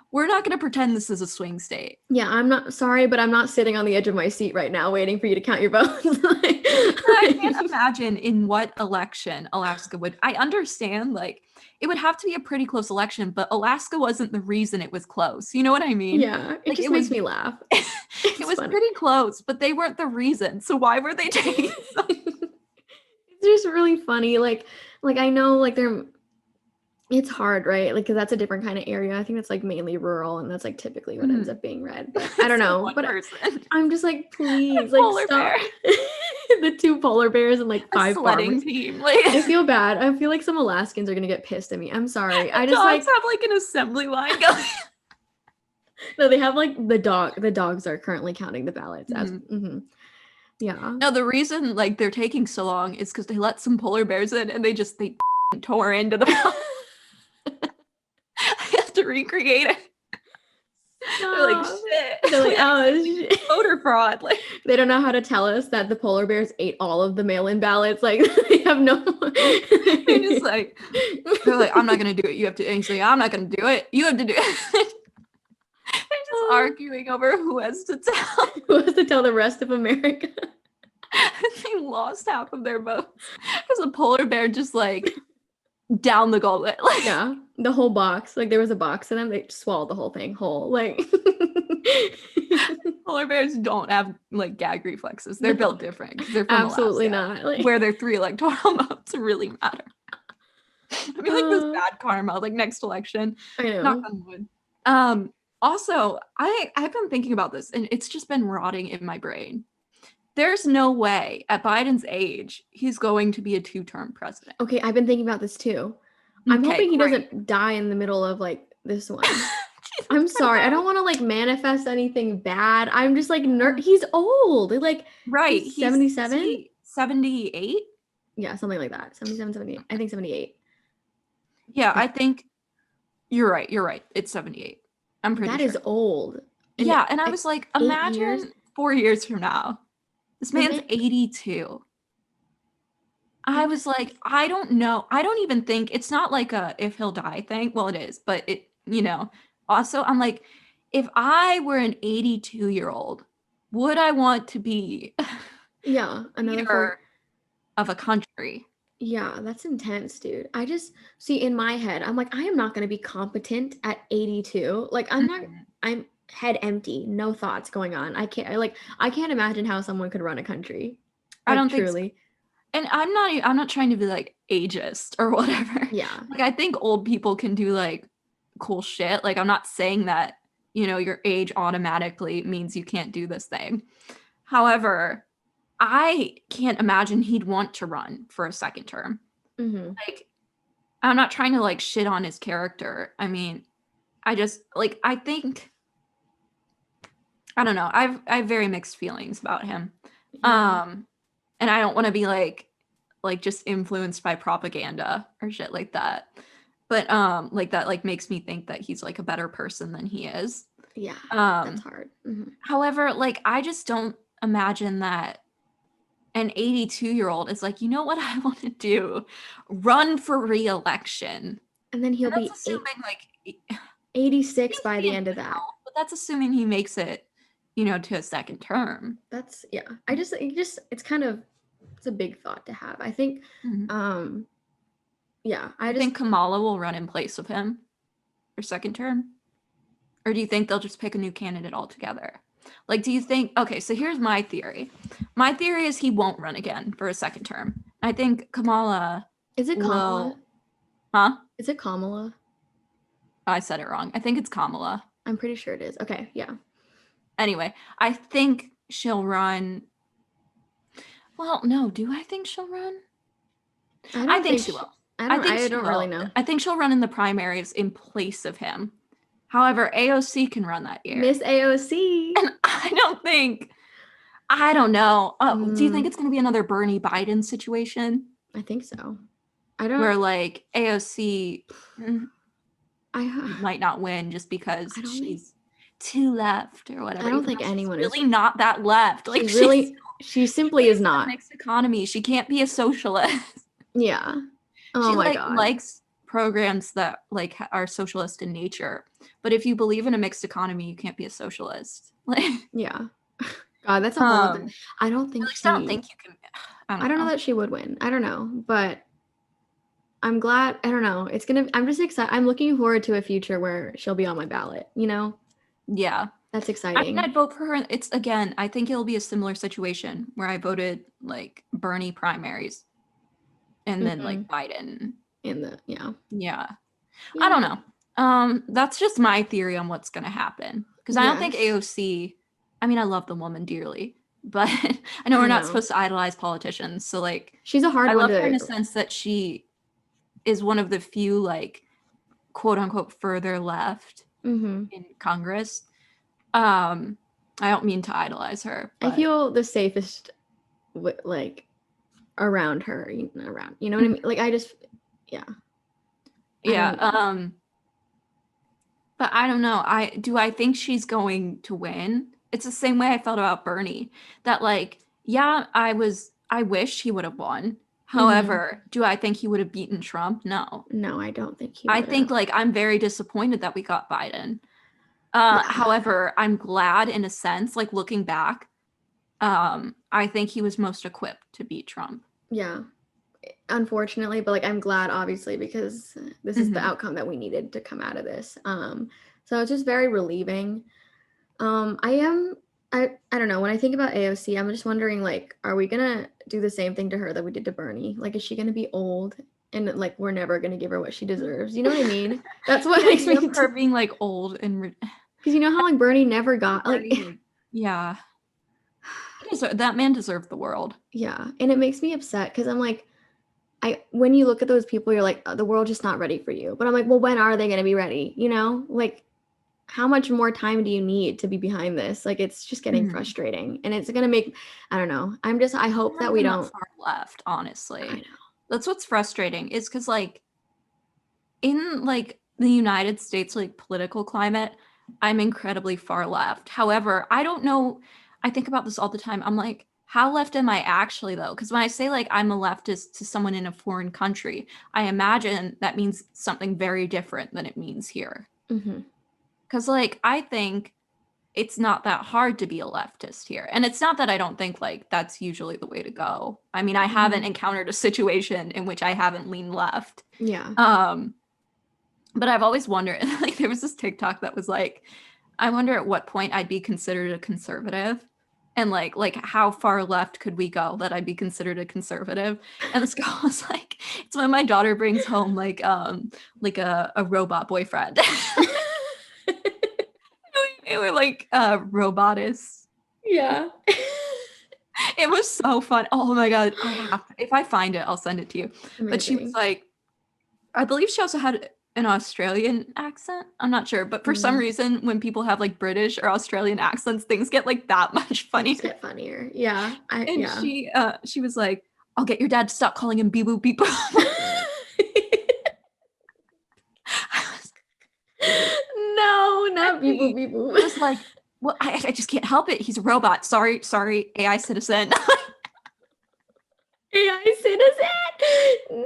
we're not going to pretend this is a swing state. Yeah, I'm not sorry, but I'm not sitting on the edge of my seat right now waiting for you to count your votes. I can't imagine in what election Alaska would. I understand, like, it would have to be a pretty close election, but Alaska wasn't the reason it was close. You know what I mean? Yeah, it Like, just makes me laugh. It was funny. pretty close, but they weren't the reason. So why were they taking? It's just really funny. Like I know like it's hard, right? Like, 'cause that's a different kind of area. I think that's like mainly rural, and that's like typically what ends up being red. But I don't know. One But person. I'm just like, please, like Polar stop. bear. the 2 polar bears and like A 5 sledding farmers. team. Like I feel bad. I feel like some Alaskans are gonna get pissed at me. I'm sorry. I the just dogs like have like an assembly line going. no. They have like the dogs are currently counting the ballots as. Yeah. No, the reason like they're taking so long is because they let some polar bears in and they tore into the ballot. I have to recreate it. They're like, Stop. shit. They're like, oh shit. Voter fraud. Like, They don't know how to tell us that the polar bears ate all of the mail-in ballots. Like they have no. they're just like, I'm not gonna do it. You have to. And he's like, I'm not gonna do it. You have to do it. They're just arguing over who has to tell. Who has to tell the rest of America? They lost half of their votes because a polar bear just like down the gauntlet. Like, Yeah, the whole box. Like there was a box in them. They swallowed the whole thing whole. Like polar bears don't have like gag reflexes. They're built different because they're from absolutely Alaska, not. Like, where their 3 electoral votes really matter. I mean, like this bad karma, like next election. I know. Knock on wood. Also, I've been thinking about this and it's just been rotting in my brain. There's no way at Biden's age he's going to be a 2-term president. Okay, I've been thinking about this too. I'm Okay, hoping he great. doesn't die in the middle of like this one. I'm sorry. I don't want to like manifest anything bad. I'm just like he's old. Like Right. he's 77? 78? Yeah, something like that. 77, 78. I think 78. Yeah, I think you're right. You're right. It's 78. I'm pretty That sure. is old. Yeah, and I was like, 8 imagine years? 4 years from now. This man's 82. I was like, I don't know. I don't even think it's not like a if he'll die thing. Well, it is, but it, also I'm like, if I were an 82-year-old, would I want to be Yeah, another leader of a country? Yeah, that's intense, dude. I just see in my head, I'm like, I am not going to be competent at 82. Like, I'm head empty, no thoughts going on. I can't imagine how someone could run a country. I Like, don't think so. truly. And I'm not trying to be like ageist or whatever. Yeah. Like I think old people can do like cool shit. Like I'm not saying that, your age automatically means you can't do this thing. However, I can't imagine he'd want to run for a second term. Mm-hmm. Like I'm not trying to like shit on his character. I mean, I just like I think I don't know. I have very mixed feelings about him. Yeah. And I don't want to be like just influenced by propaganda or shit like that. But like that like makes me think that he's like a better person than he is. Yeah. That's hard. Mm-hmm. However, like I just don't imagine that an 82-year-old is like, you know what I want to do? Run for re-election. And then he'll be assuming like 86 by the end of that. But that's assuming he makes it, to a second term. That's it's kind of it's a big thought to have. I think yeah, I think Kamala will run in place of him for second term? Or do you think they'll just pick a new candidate altogether? Like, do you think, okay, so here's my theory. My theory is he won't run again for a second term. I think Kamala. Is it Kamala? Will, huh? Is it Kamala? I said it wrong. I think it's Kamala. I'm pretty sure it is. Okay, yeah. Anyway, I think she'll run. Well, no, do I think she'll run? I think she will. I don't really know. I think she'll run in the primaries in place of him. However, AOC can run that year. Miss AOC. And I don't know. Do you think it's going to be another Bernie Biden situation? I think so. I don't. Where like AOC I might not win just because she's too left or whatever. I don't think anyone is really not that left. Like she simply is not. Mixed economy. She can't be a socialist. Yeah. Oh my God. Likes programs that like are socialist in nature. But if you believe in a mixed economy, you can't be a socialist. Like yeah. God, that's a whole other. I don't think I don't think you can. I don't know that she would win. I don't know, but I'm glad. I don't know. I'm just excited. I'm looking forward to a future where she'll be on my ballot, Yeah. That's exciting. I mean, I'd vote for her. It's again, I think it'll be a similar situation where I voted like Bernie primaries and then like Biden. Yeah. I don't know. That's just my theory on what's gonna happen. Because I don't think AOC, I mean, I love the woman dearly, but I know I we're not know. supposed to idolize politicians. So like, She's a hard I one love her in to. a sense that she is one of the few like quote unquote further left Hmm. in Congress. I don't mean to idolize her. I But feel the safest, like around her, around. You know what I mean? Like I just, yeah. yeah. don't- But I don't know. I think she's going to win. It's the same way I felt about Bernie. That like, yeah, I wish he would have won. However, do I think he would have beaten Trump? No. No, I don't think he I would think have. like I'm very disappointed that we got Biden. Yeah. However, I'm glad in a sense, like looking back, I think he was most equipped to beat Trump. Yeah. Unfortunately, but like I'm glad obviously because this is the Mhm. outcome that we needed to come out of this. So it's just very relieving. I don't know, when I think about AOC, I'm just wondering like are we going to do the same thing to her that we did to Bernie? Like is she going to be old and like we're never going to give her what she deserves? You know what I mean? That's what The makes idea me of her being like old and because you know how like Bernie never got like Bernie, like, yeah. That man deserved the world. yeah, and it makes me upset because I'm like when you look at those people, you're like, oh, the world's just not ready for you. But I'm like, well, when are they going to be ready? You know, like, how much more time do you need to be behind this? Like, it's just getting Mhm. frustrating, and it's going to make, I don't know. I hope We're that not we even don't. that far left, honestly. I know. That's what's frustrating is because like in like the United States like political climate, I'm incredibly far left. However, I don't know. I think about this all the time. I'm like, how left am I actually though? Because when I say like I'm a leftist to someone in a foreign country, I imagine that means something very different than it means here. Hmm. Because like I think it's not that hard to be a leftist here. And it's not that I don't think like that's usually the way to go. I mean, I haven't encountered a situation in which I haven't leaned left. Yeah. But I've always wondered, like there was this TikTok that was like, I wonder at what point I'd be considered a conservative. And like how far left could we go that I'd be considered a conservative? And this girl was like, it's when my daughter brings home like a robot boyfriend. They were like robotist. Yeah. It was so fun. Oh my god, if I find it, I'll send it to you. Amazing. But she was like, I believe she also had an Australian accent. I'm not sure, but for some reason, when people have like British or Australian accents, things get like that much funnier. Things get funnier. Yeah. She was like, "I'll get your dad to stop calling him Beep Boop Beep Boop." No, not beep boop beep boop. I was like, well, I just can't help it. He's a robot. Sorry, AI citizen. AI citizen? No.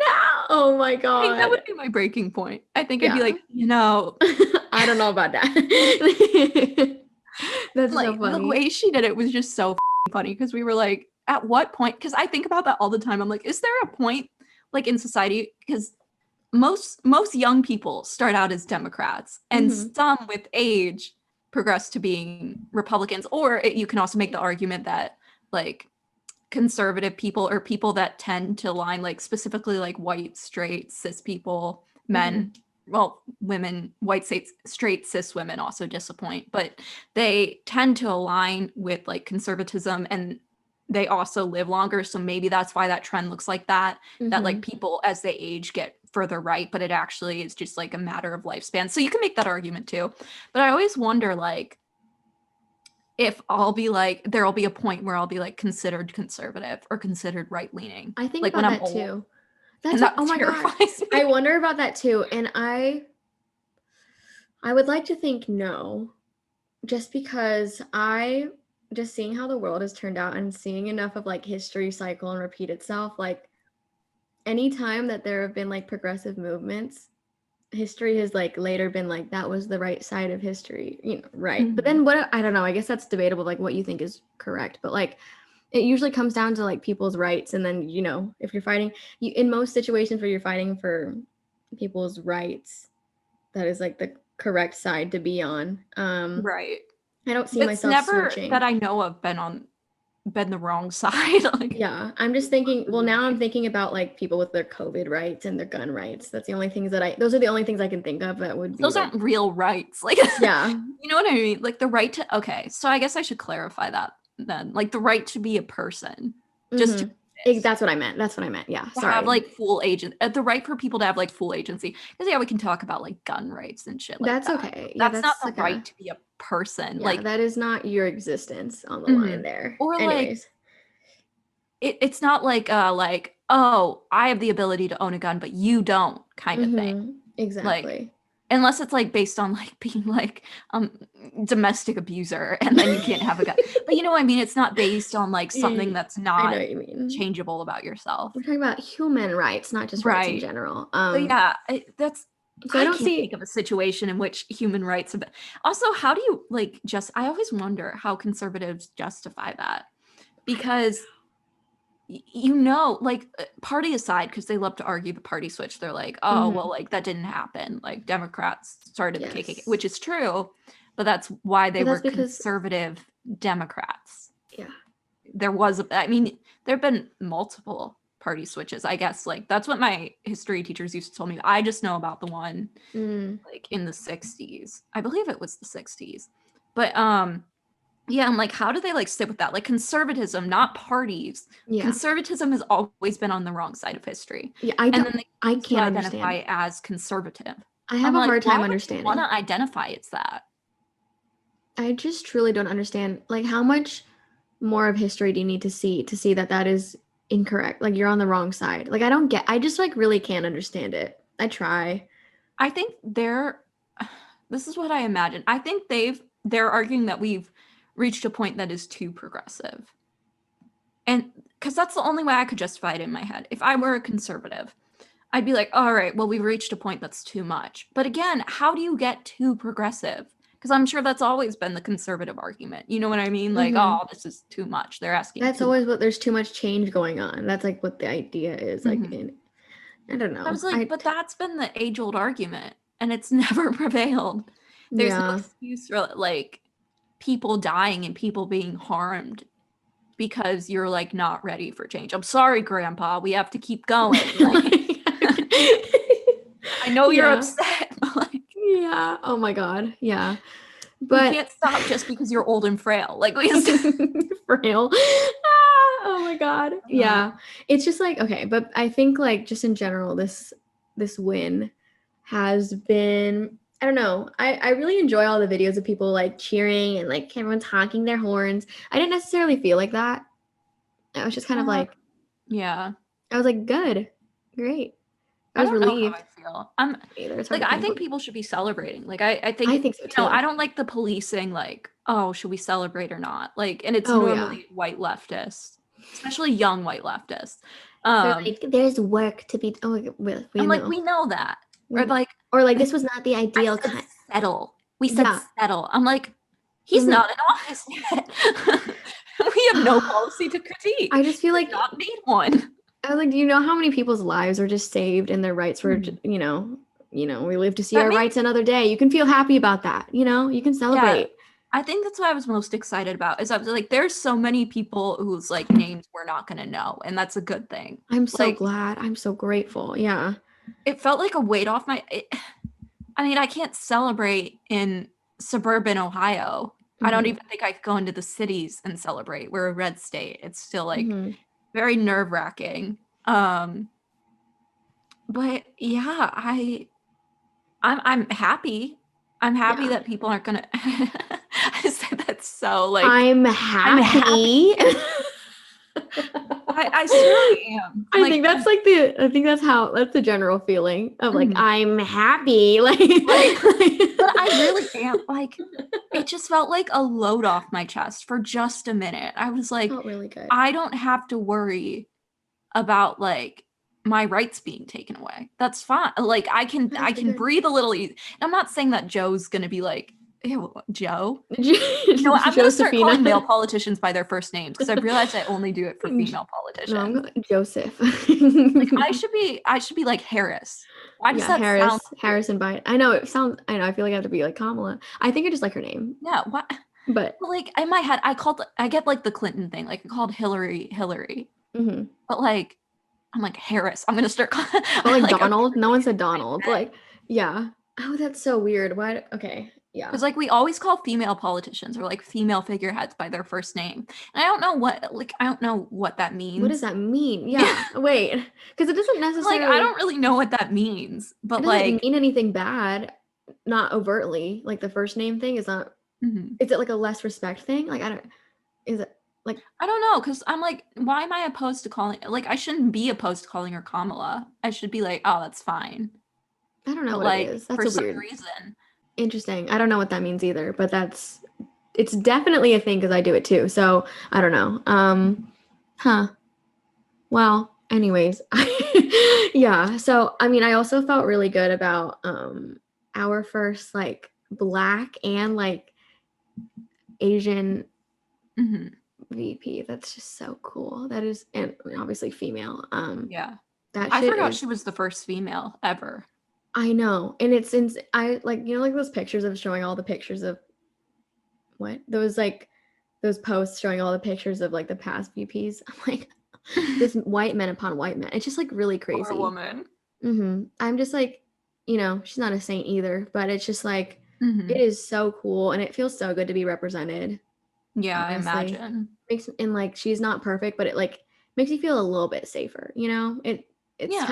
Oh my I god. think that would be my breaking point. I think I'd be like, I don't know about that. That's like so funny. the way she did it was just so funny because we were like, at what point? Because I think about that all the time. I'm like, is there a point like in society? Because most young people start out as Democrats, and some with age progress to being Republicans. Or you can also make the argument that like conservative people or people that tend to align like specifically like white, straight, cis people, men, well, women, white, straight, cis women also disappoint, but they tend to align with like conservatism and they also live longer. So maybe that's why that trend looks like that, that like people as they age get further right, but it actually is just like a matter of lifespan. So you can make that argument too. But I always wonder like, if I'll be like, there'll be a point where I'll be like considered conservative or considered right leaning. I think like about when I'm that old. too. That's And that oh my god. terrifies me. I wonder about that too. And I would like to think no, just because just seeing how the world has turned out and seeing enough of like history cycle and repeat itself, like anytime that there have been like progressive movements, history has like later been like that was the right side of history, right? But then I don't know, I guess that's debatable, like what you think is correct, but like it usually comes down to like people's rights. And then if you're fighting in most situations where you're fighting for people's rights, that is like the correct side to be on. Right. I don't see It's myself never switching. that I know of been the wrong side. Like, yeah, I'm just thinking, well, now I'm thinking about like people with their COVID rights and their gun rights. That's the only things those are the only things I can think of that would be those like, aren't real rights. Like, yeah, you know what I mean? Like the right to, okay, so I guess I should clarify that then, like the right to be a person, just to exist. That's what I meant. Yeah, To sorry. have like full agent, the right for people to have like full agency. Because yeah, we can talk about like gun rights and shit like That's that. okay. Yeah, That's not the like right to be a person. Yeah, like that is not your existence on the line there. Or Anyways. like it's not like oh, I have the ability to own a gun, but you don't, kind of thing. Exactly. Like, unless it's like based on like being like domestic abuser, and then you can't have a gun. But you know what I mean? It's not based on like something that's not I know what you mean. changeable about yourself. We're talking about human rights, not just rights in general. So yeah, that's. So I don't think of a situation in which human rights have been. Also, how do you like just? I always wonder how conservatives justify that, because you know, like party aside, because they love to argue the party switch. They're like, oh well, like that didn't happen. Like Democrats started the KKK, which is true, but that's why they were conservative Democrats. Yeah, there was. I mean, there have been multiple party switches, I guess. Like that's what my history teachers used to tell me. I just know about the one like in the 60s. I believe it was the 60s. But yeah, I'm like, how do they like sit with that? Like conservatism, not parties. Yeah. Conservatism has always been on the wrong side of history. Yeah, I can't identify as conservative. I have a hard time understanding. I want to identify it's that. I just truly don't understand. Like, how much more of history do you need to see that is incorrect? Like, you're on the wrong side. Like, I just like really can't understand it. I try. I think this is what I imagine. I think they're arguing that we've reached a point that is too progressive. And because that's the only way I could justify it in my head. If I were a conservative, I'd be like, all right, well, we've reached a point that's too much. But again, how do you get too progressive? Because I'm sure that's always been the conservative argument. You know what I mean? Like, oh, this is too much. They're asking. That's always what there's too much change going on. That's like what the idea is. Like, I don't know. I was like, but that's been the age-old argument, and it's never prevailed. There's no excuse for like people dying and people being harmed because you're like not ready for change. I'm sorry, Grandpa. We have to keep going. Like, I know you're upset, but like, yeah. Oh my God. Yeah. But you can't stop just because you're old and frail. Like, frail. Oh my God. Yeah. It's just like, okay, but I think like just in general, this win has been, I don't know. I really enjoy all the videos of people like cheering and like everyone's honking their horns. I didn't necessarily feel like that. I was just kind of like, yeah. I was like, good, great. I was relieved. Know how I feel. Like, I think people should be celebrating. Like, I think so too. I don't like the policing, like, oh, should we celebrate or not? Like, and it's normally white leftists, especially young white leftists. Like, there's work to be. Oh, we know that. Or like this was not the ideal time. Settle. We said settle. I'm like, he's not in office yet. We have no policy to critique. I just feel like not need one. I was like, do you know how many people's lives were just saved and their rights were, you know, we live to see our rights another day. You can feel happy about that. You know, you can celebrate. Yeah. I think that's what I was most excited about. Is I was like, there's so many people whose like names we're not going to know, and that's a good thing. I'm so glad. I'm so grateful. Yeah. It felt like a weight off my. I mean, I can't celebrate in suburban Ohio. I don't even think I could go into the cities and celebrate. We're a red state. It's still like very nerve-wracking. But yeah, I'm happy. I'm happy that people aren't gonna. I said that so like. I'm happy. I certainly am. I think that's like that's the general feeling of like I'm happy. Like but I really am. Like it just felt like a load off my chest for just a minute. I was like, really good. I don't have to worry about like my rights being taken away. That's fine. Like I can breathe a little easy. I'm not saying that Joe's gonna be like, ew, Joe. No, I'm going to start calling male politicians by their first names because I've realized I only do it for female politicians. No, I'm going Joseph. Like I should be like Harris. Why does that sound? Harrison Biden. I know. I feel like I have to be like Kamala. I think I just like her name. Yeah. What? But like in my head, I get like the Clinton thing. Like I called Hillary. Mm-hmm. But like, I'm like Harris. I'm going to start calling. But like Donald. No one said Donald. Like, yeah. Oh, that's so weird. Why? Okay. Yeah. Because like we always call female politicians or like female figureheads by their first name. And I don't know what that means. What does that mean? Yeah. Wait. Because it doesn't necessarily Like I don't really know what that means. it But doesn't like mean anything bad. Not overtly. Like the first name thing is not mhm. is it like a less respect thing? Like is it like I don't know, because I'm like, why am I opposed to calling like I shouldn't be opposed to calling her Kamala. I should be like, oh, that's fine. I don't know But what like it is. for That's a some weird. reason. Interesting. I don't know what that means either, but it's definitely a thing because I do it too. So I don't know. Huh. Well, anyways. Yeah. So I mean I also felt really good about our first like black and like Asian Mhm. VP. That's just so cool. That is and obviously female. Yeah. That I shit forgot is she was the first female ever. I know. And it's I like like those pictures of showing all the pictures of what? Those posts showing all the pictures of like the past VPs. I'm like this white men upon white men. It's just like really Poor crazy. woman. I'm just like, she's not a saint either, but it's just like Mhm. it is so cool and it feels so good to be represented. Yeah, I Honestly. imagine. And like she's not perfect, but it like makes you feel a little bit safer, it's Yeah.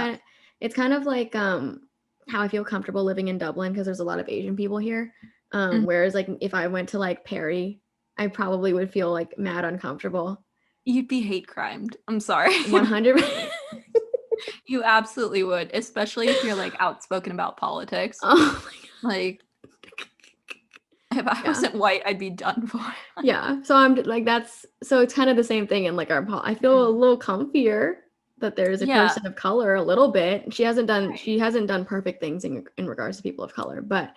kind of like how I feel comfortable living in Dublin because there's a lot of Asian people here. Mhm. Whereas like if I went to like Perry, I probably would feel like mad uncomfortable. You'd be hate crimed. I'm sorry. 100. You absolutely would, especially if you're like outspoken about politics. Oh my Like if I Yeah. wasn't white, I'd be done for. yeah. So I'm like so it's kind of the same thing in like I feel a little comfier that there's a Yeah. person of color a little bit. She hasn't Right. done perfect things in regards to people of color, but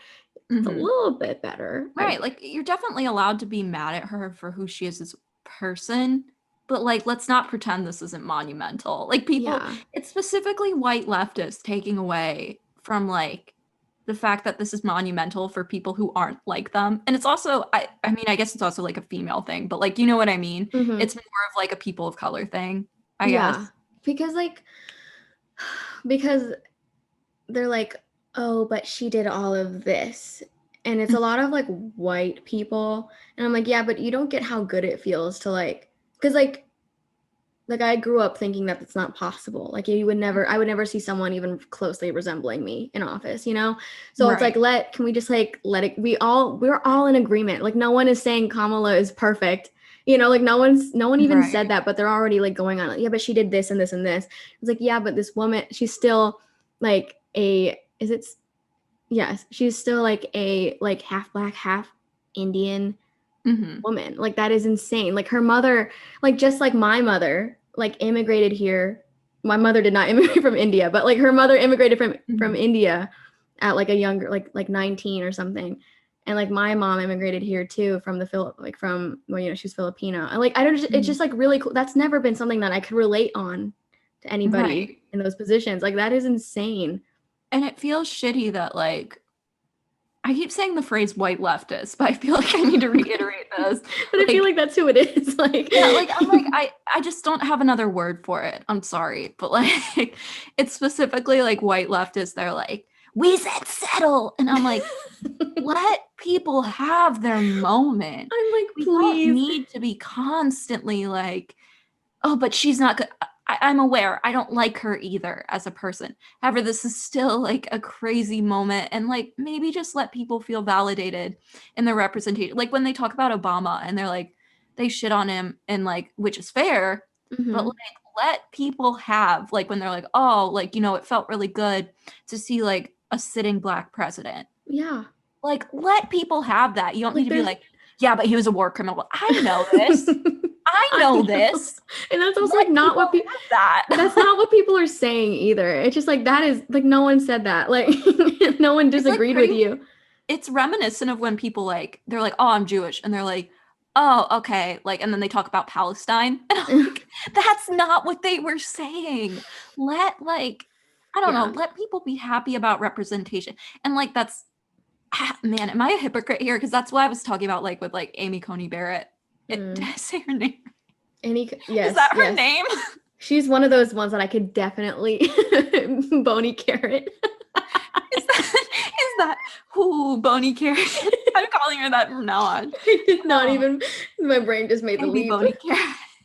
it's a Mhm. little bit better. Right, like you're definitely allowed to be mad at her for who she is as a person, but like let's not pretend this isn't monumental. Like people, Yeah. it's specifically white leftists taking away from like the fact that this is monumental for people who aren't like them. And it's also I mean, I guess it's also like a female thing, but like you know what I mean? Mhm. It's more of like a people of color thing, I Yeah. guess. Because they're like, "Oh, but she did all of this." And it's a lot of like white people. And I'm like, "Yeah, but you don't get how good it feels to like cuz like I grew up thinking that it's not possible. Like I would never see someone even closely resembling me in office, So it's like Right. can we just like let it we're all in agreement. Like no one is saying Kamala is perfect. Like no one even said Right. that, but they're already like going on, yeah, but she did this and this and this. It's like, yeah, but this woman, she's still like yes, she's still like a like half black, half Indian Mhm. woman. Like that is insane. Like her mother, like just like my mother, like immigrated here. My mother did not immigrate from India, but like her mother immigrated from Mhm. India at like a younger like 19 or something. And like my mom immigrated here too from she's Filipino. And like I don't it's Mhm. just like really cool. That's never been something that I could relate on to anybody Right. in those positions. Like that is insane. And it feels shitty that like I keep saying the phrase white leftist, but I feel like I need to reiterate this. But I feel Like, like that's who it is. Like yeah, like I'm like I just don't have another word for it. I'm sorry, but like it's specifically like white leftists. They're like, we said settle, and I'm like, let people have their moment. I'm like, We don't please. need to be constantly like, oh, but she's not good. I'm aware. I don't like her either as a person. However, this is still like a crazy moment. And like maybe just let people feel validated in their representation. Like when they talk about Obama and they're like, they shit on him and like, which is fair, but like Mhm. let people have like when they're like, oh, like, it felt really good to see like a sitting black president. Yeah. Like, let people have that. You don't need Like to be there's like, yeah, but he was a war criminal. I know this. I I know know. this. And that's also like Let not people what people have that. that's not what people are saying either. It's just like that is like no one said that. Like no one It's like disagreed with pretty, you. it's reminiscent of when people like, they're like, oh, I'm Jewish. And they're like, oh, okay. Like, and then they talk about Palestine. And I'm like, that's not what they were saying. Like, I don't know, Yeah. let people be happy about representation. And like, man, am I a hypocrite here? Because that's what I was talking about, like with like Amy Coney Barrett. Did I say her name? Is Yes, that her yes. name? She's one of those ones that I could definitely bony carrot. Is that who Boney Carrot? I'm calling her that from now on. I did not even. My brain just made the Maybe leap. Boney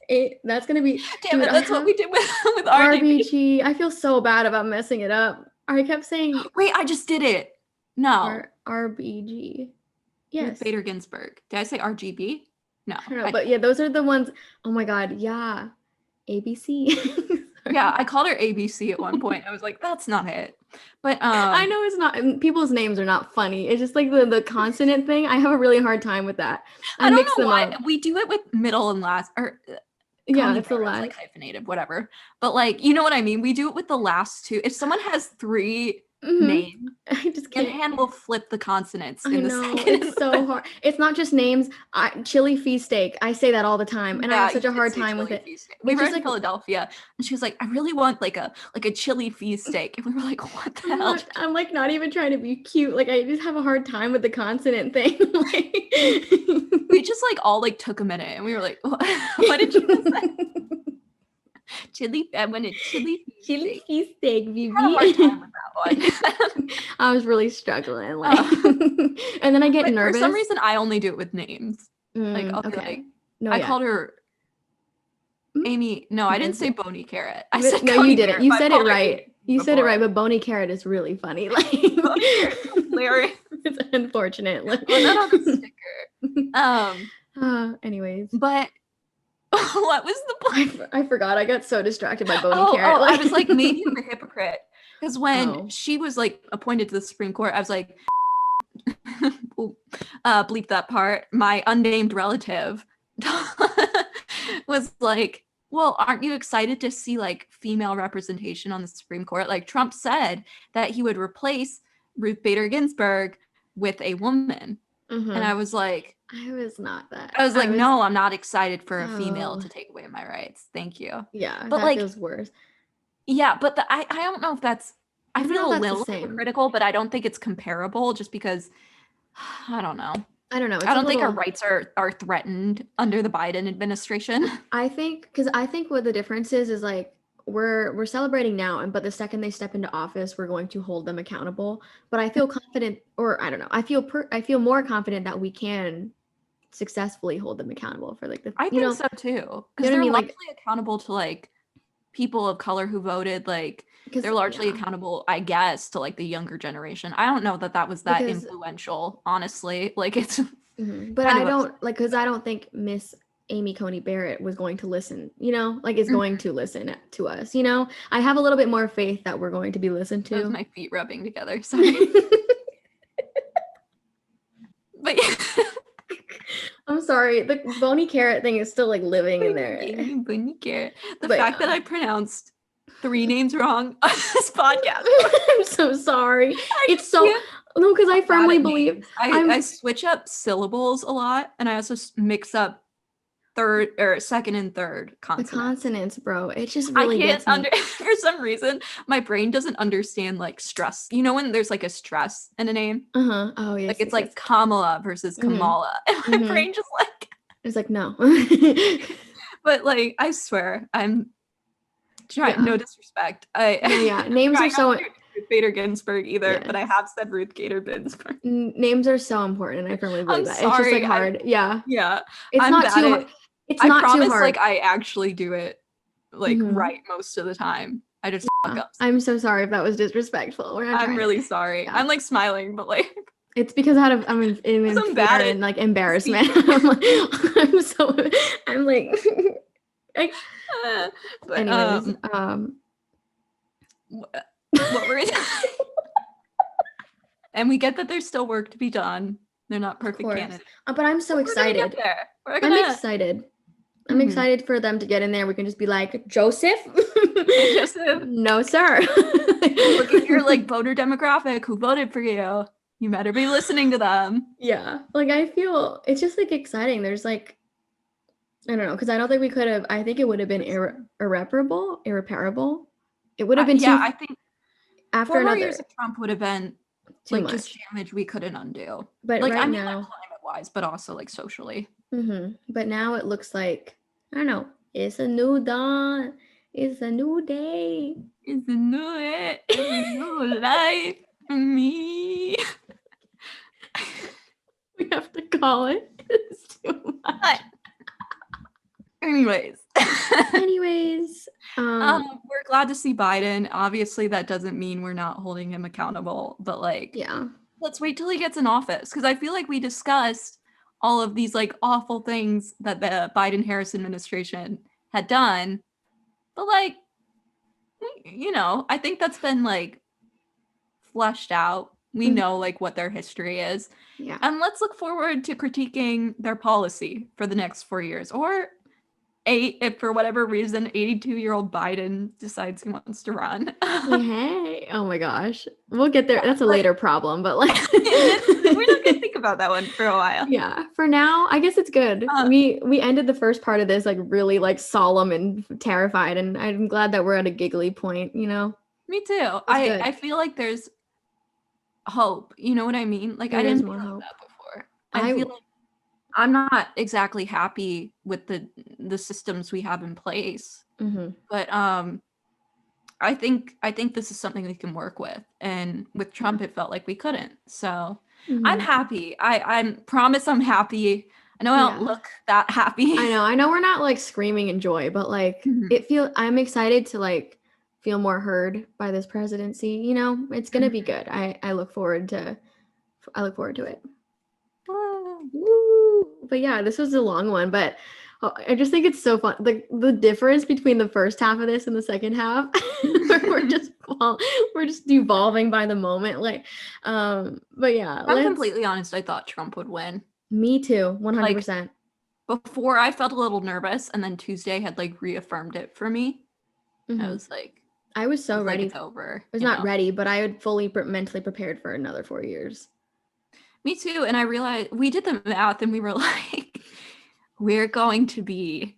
Carrot. That's gonna be. Damn Dude, it, that's what we did with RBG. RBG. I feel so bad about messing it up. I kept saying Wait, I just did it. No. RBG. Yes. Ruth Bader Ginsburg. Did I say RGB? No. I don't know, but yeah, those are the ones. Oh my god, yeah. ABC. Yeah, I called her ABC at one point. I was like, that's not it. But I know it's not. People's names are not funny. It's just like the consonant thing. I have a really hard time with that. I don't mix know them why. up. We do it with middle and last, or Yeah, Connie it's the Barrett's, last. like hyphenated, whatever. But like, you know what I mean? We do it with the last two. If someone has 3 Mhm. names, I just can't. Hand will flip the consonants I in the know second. and it's the so third. hard. It's not just names. Chili feast steak. I say that all the time, and I have Yeah, such you a did hard say time with chili it. feast steak. We It's were just in like- Philadelphia, and she was like, "I really want like a chili feast steak," and we were like, "What the hell?" I'm like not even trying to be cute. Like I just have a hard time with the consonant thing. We just like all like took a minute, and we were like, "What did you just say?" Chili. I wanted chili. Chili feast steak, I had a hard baby. time with that one. I was really struggling, like, and then I get But nervous. for some reason, I only do it with names. Mm, I'll be okay. like, No, I yeah. called her Mm? Amy. No, I didn't Yes, say yeah. Boney Carrot. I But- said no, Coney you didn't. Carrot, You but I said it called her right. Amy You said it before. right, but Boney Carrot is really funny. Like, Boney Carrot's hilarious. it's unfortunate. Like, Put that on the sticker. Anyways, But what was the point? I forgot. I got so distracted by Boney Oh, Carrot. I was like, maybe I'm a hypocrite. Because when Oh. she was like appointed to the Supreme Court, I was like, bleep that part. My unnamed relative was like, well, aren't you excited to see like female representation on the Supreme Court? Like Trump said that he would replace Ruth Bader Ginsburg with a woman. Mhm. And I was like, not that. I was like, no, I'm not excited for a female Oh. to take away my rights. Thank you. Yeah, But, that like, feels worse. Yeah, but I don't know if that's I I don't know feel if a that's the little same. critical, but I don't think it's comparable just because I don't know. I don't know. I don't think our rights are threatened under the Biden administration. I think what the difference is like we're celebrating now, but the second they step into office, we're going to hold them accountable. But I feel confident, or I don't know. I feel more confident that we can successfully hold them accountable for like the I think so too. You know Because what I they're mean? Like- largely accountable to like people of color who voted. Like 'cause, they're largely yeah. accountable, I guess, to like the younger generation. I don't know that was that Because- influential, honestly. Like it's Mhm. But kind I of don't like because I don't think Miss Amy Coney Barrett was going to listen. Like is going to listen to us. I have a little bit more faith that we're going to be listened that was to. my feet rubbing together. Sorry. But yeah. I'm sorry. The Boney Carrot thing is still like living in there. Bunny Carrot. The But, fact that yeah. I pronounced 3 names wrong on this podcast. I'm so sorry. It's so can't- no, because I bad firmly at believe names. I'm- I switch up syllables a lot, and I also mix up third or second and third the consonants. consonants, bro. It just really I can't gets me. for some reason my brain doesn't understand like stress. You know when there's like a stress in a name? Uh-huh. Oh yes. Like it's yes, like yes. Kamala versus Mhm. Kamala. And my Mhm. brain just like It's like no. but like I swear I'm trying Yeah. no disrespect. I No, yeah. Names are trying so not to do Ruth Bader Ginsburg either, but I Yes. have said Ruth Bader Ginsburg. names are so important. I firmly believe that. It's just sorry, like hard. Yeah. Yeah. It's I'm not bad too at- hard. It's I not too promise hard. like I actually do it like Mhm. right most of the time. I just fuck up. I'm so sorry if that was disrespectful. We're not I'm trying to- really sorry. Yeah. I'm like smiling, but like It's because out of I'm in I'm fear bad at and like embarrassment. I'm like but anyways, what were it? And we get that there's still work to be done. They're not perfect course. candidates. but I'm so We're gonna get excited. there. We're I'm gonna excited. I'm Mhm. excited for them to get in there. We can just be like, Joseph? Joseph, No, sir. look at your like voter demographic who voted for you. You better be listening to them. Yeah. Like I feel it's just like exciting. There's like I don't know, because I don't think we could have I think it would have been irreparable. It would have been yeah, too I think after 4 more another years of Trump would have been too like much. just damage we couldn't undo. But Like right I mean, now, like climate wise, but also like socially. but now it looks like I don't know. It's a new dawn. It's a new day. It's a new life for me. call it. It's too much. Anyways. Anyways, we're glad to see Biden. Obviously, that doesn't mean we're not holding him accountable, but like, yeah. let's wait till he gets in office, because I feel like we discussed all of these like awful things that the Biden-Harris administration had done, but like, you know, I think that's been like fleshed out. We know like what their history is, Yeah. and let's look forward to critiquing their policy for the next 4 years, or 8 if for whatever reason 82-year-old Biden decides he wants to run. Hey, oh my gosh, we'll get there. That's a later problem, but like we're not gonna think about that one for a while. Yeah, for now, I guess it's good. We ended the first part of this like really like solemn and terrified, and I'm glad that we're at a giggly point. You know. Me too. I feel like there's hope. You know what I mean? Like There I is didn't more feel hope. that before. I feel like I'm not exactly happy with the systems we have in place, but I think this is something we can work with, and with Trump it felt like we couldn't. So I'm happy. I promise I'm happy. I know I don't look that happy. I know we're not like screaming in joy, but like I'm excited to like feel more heard by this presidency. You know, it's gonna be good. I look forward to it. Woo. But yeah, this was a long one, but I just think it's so fun. The difference between the first half of this and the second half, we're just evolving by the moment. Like, but yeah, I'm completely honest. I thought Trump would win. Me too, 100%. Before I felt a little nervous, and then Tuesday had like reaffirmed it for me. I was like, I was so ready. Like, it's over. I was not ready, but I had fully mentally prepared for another 4 years. Me too. And I realized we did the math and we were like, we're going to be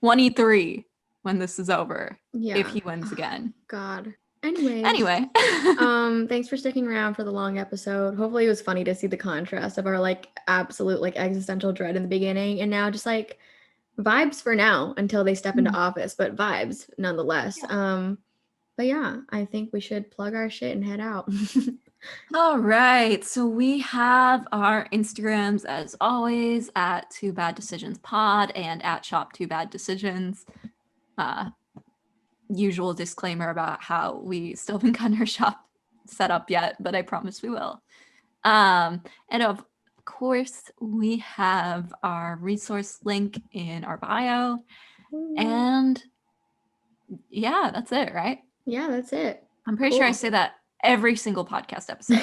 23 when this is over. Yeah. If he wins again. God. Anyway. Thanks for sticking around for the long episode. Hopefully it was funny to see the contrast of our like absolute like existential dread in the beginning, and now just like vibes for now until they step into office, but vibes nonetheless. Yeah. But yeah, I think we should plug our shit and head out. All right. So we have our Instagrams as always at 2 Bad Decisions Pod and at Shop 2 Bad Decisions. Usual disclaimer about how we still haven't gotten our shop set up yet, but I promise we will. And of course, we have our resource link in our bio. And yeah, that's it, right? Yeah, that's it. I'm pretty sure I say that every single podcast episode.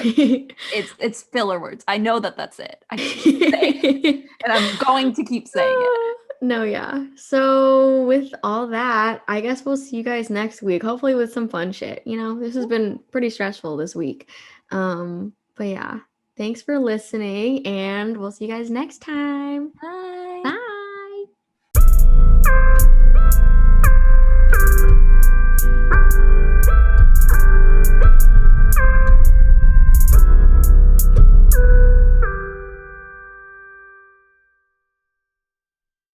it's filler words. I know that's it. I keep saying it, and I'm going to keep saying it. No, yeah. So with all that, I guess we'll see you guys next week. Hopefully with some fun shit. You know, this has been pretty stressful this week. But yeah, thanks for listening, and we'll see you guys next time. Bye.